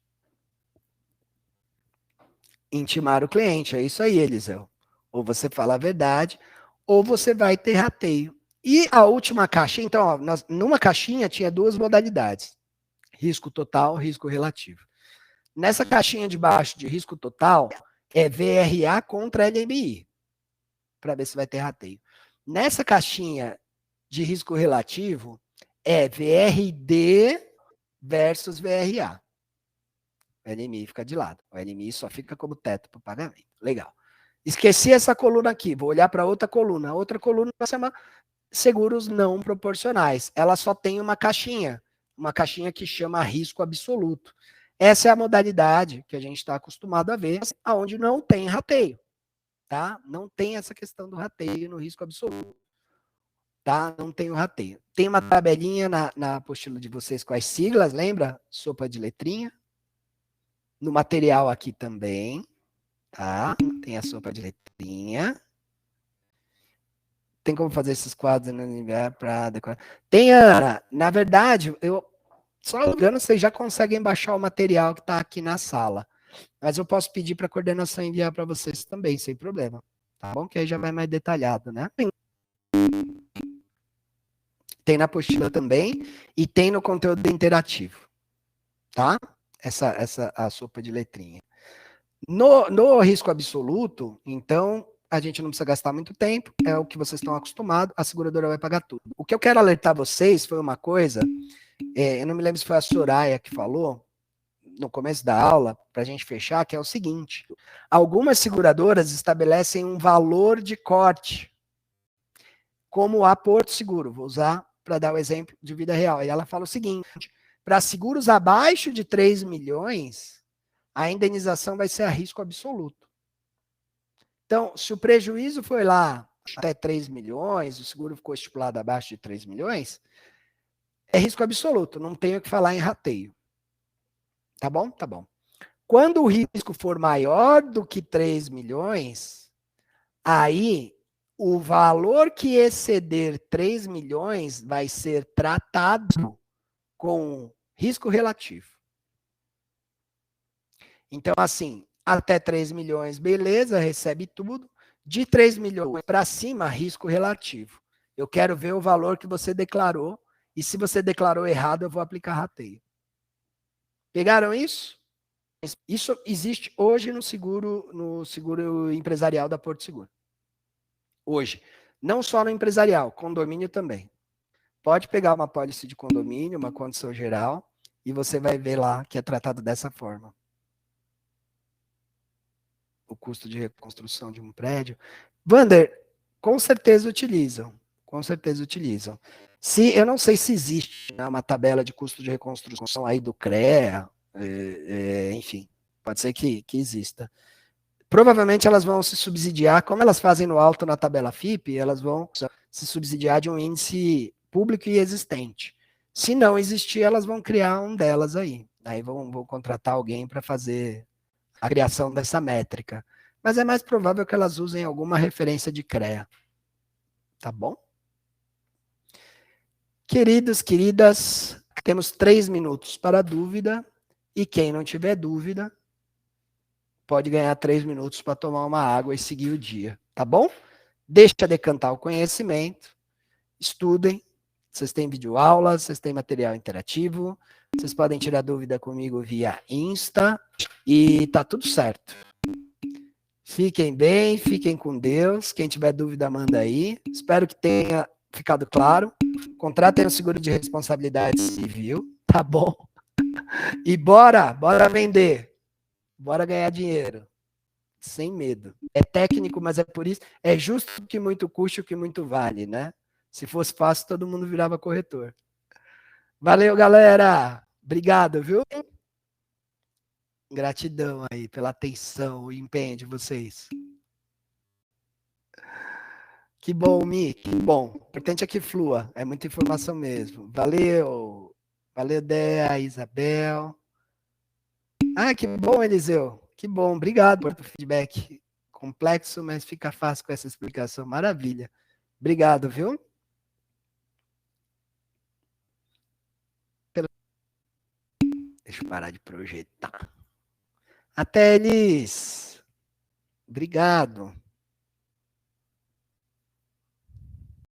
Intimar o cliente, é isso aí, Eliseu. Ou você fala a verdade, ou você vai ter rateio. E a última caixinha, então, ó, numa caixinha tinha duas modalidades. Risco total, risco relativo. Nessa caixinha de baixo de risco total, é VRA contra LMI, para ver se vai ter rateio. Nessa caixinha de risco relativo, é VRD versus VRA. O LMI fica de lado. O LMI só fica como teto para o pagamento. Legal. Esqueci essa coluna aqui. Vou olhar para outra coluna. A outra coluna se chama seguros não proporcionais. Ela só tem uma caixinha que chama risco absoluto. Essa é a modalidade que a gente está acostumado a ver, onde não tem rateio. Tá? Não tem essa questão do rateio no risco absoluto. Tá? Não tem o rateio. Tem uma tabelinha na apostila de vocês com as siglas, lembra? Sopa de letrinha. No material aqui também, tá? Tem a sopa de letrinha. Tem como fazer esses quadros no lugar para decorar. Tem, Ana. Na verdade, só não engano, vocês já conseguem baixar o material que está aqui na sala. Mas eu posso pedir para a coordenação enviar para vocês também, sem problema. Tá bom? Que aí já vai mais detalhado, né? Tem na apostila também e tem no conteúdo interativo. Tá? a sopa de letrinha. No risco absoluto, então, a gente não precisa gastar muito tempo, é o que vocês estão acostumados, a seguradora vai pagar tudo. O que eu quero alertar vocês foi uma coisa, eu não me lembro se foi a Soraya que falou, no começo da aula, para a gente fechar, que é o seguinte, algumas seguradoras estabelecem um valor de corte, como a Porto Seguro, vou usar para dar o exemplo de vida real, e ela fala o seguinte, para seguros abaixo de 3 milhões, a indenização vai ser a risco absoluto. Então, se o prejuízo foi lá até 3 milhões, o seguro ficou estipulado abaixo de 3 milhões, é risco absoluto, não tenho o que falar em rateio. Tá bom? Tá bom. Quando o risco for maior do que 3 milhões, aí o valor que exceder 3 milhões vai ser tratado com risco relativo. Então, assim, até 3 milhões, beleza, recebe tudo. De 3 milhões para cima, risco relativo. Eu quero ver o valor que você declarou. E se você declarou errado, eu vou aplicar rateio. Pegaram isso? Isso existe hoje no seguro empresarial da Porto Seguro. Hoje. Não só no empresarial, condomínio também. Pode pegar uma pólice de condomínio, uma condição geral, e você vai ver lá que é tratado dessa forma. O custo de reconstrução de um prédio. Wander, com certeza utilizam. Com certeza utilizam. Eu não sei se existe, né, uma tabela de custo de reconstrução aí do CREA, enfim, pode ser que exista. Provavelmente elas vão se subsidiar, como elas fazem no alto na tabela FIP, elas vão se subsidiar de um índice público e existente. Se não existir, elas vão criar um delas aí. Aí vão contratar alguém para fazer a criação dessa métrica. Mas é mais provável que elas usem alguma referência de CREA. Tá bom? Queridos, queridas, temos 3 minutos para dúvida. E quem não tiver dúvida, pode ganhar 3 minutos para tomar uma água e seguir o dia. Tá bom? Deixa decantar o conhecimento. Estudem. Vocês têm videoaulas, vocês têm material interativo. Vocês podem tirar dúvida comigo via Insta. E tá tudo certo. Fiquem bem, fiquem com Deus. Quem tiver dúvida, manda aí. Espero que tenha ficado claro. Contratem um seguro de responsabilidade civil, tá bom? E bora vender. Bora ganhar dinheiro. Sem medo. É técnico, mas é por isso. É justo que muito custa o que muito vale, né? Se fosse fácil, todo mundo virava corretor. Valeu, galera. Obrigado, viu? Gratidão aí pela atenção e empenho de vocês. Que bom, Mi, que bom. O importante é que flua, é muita informação mesmo. Valeu. Valeu, Dea, Isabel. Ah, que bom, Eliseu. Que bom, obrigado pelo feedback. Complexo, mas fica fácil com essa explicação. Maravilha. Obrigado, viu? Deixa eu parar de projetar. Até, Elis. Obrigado.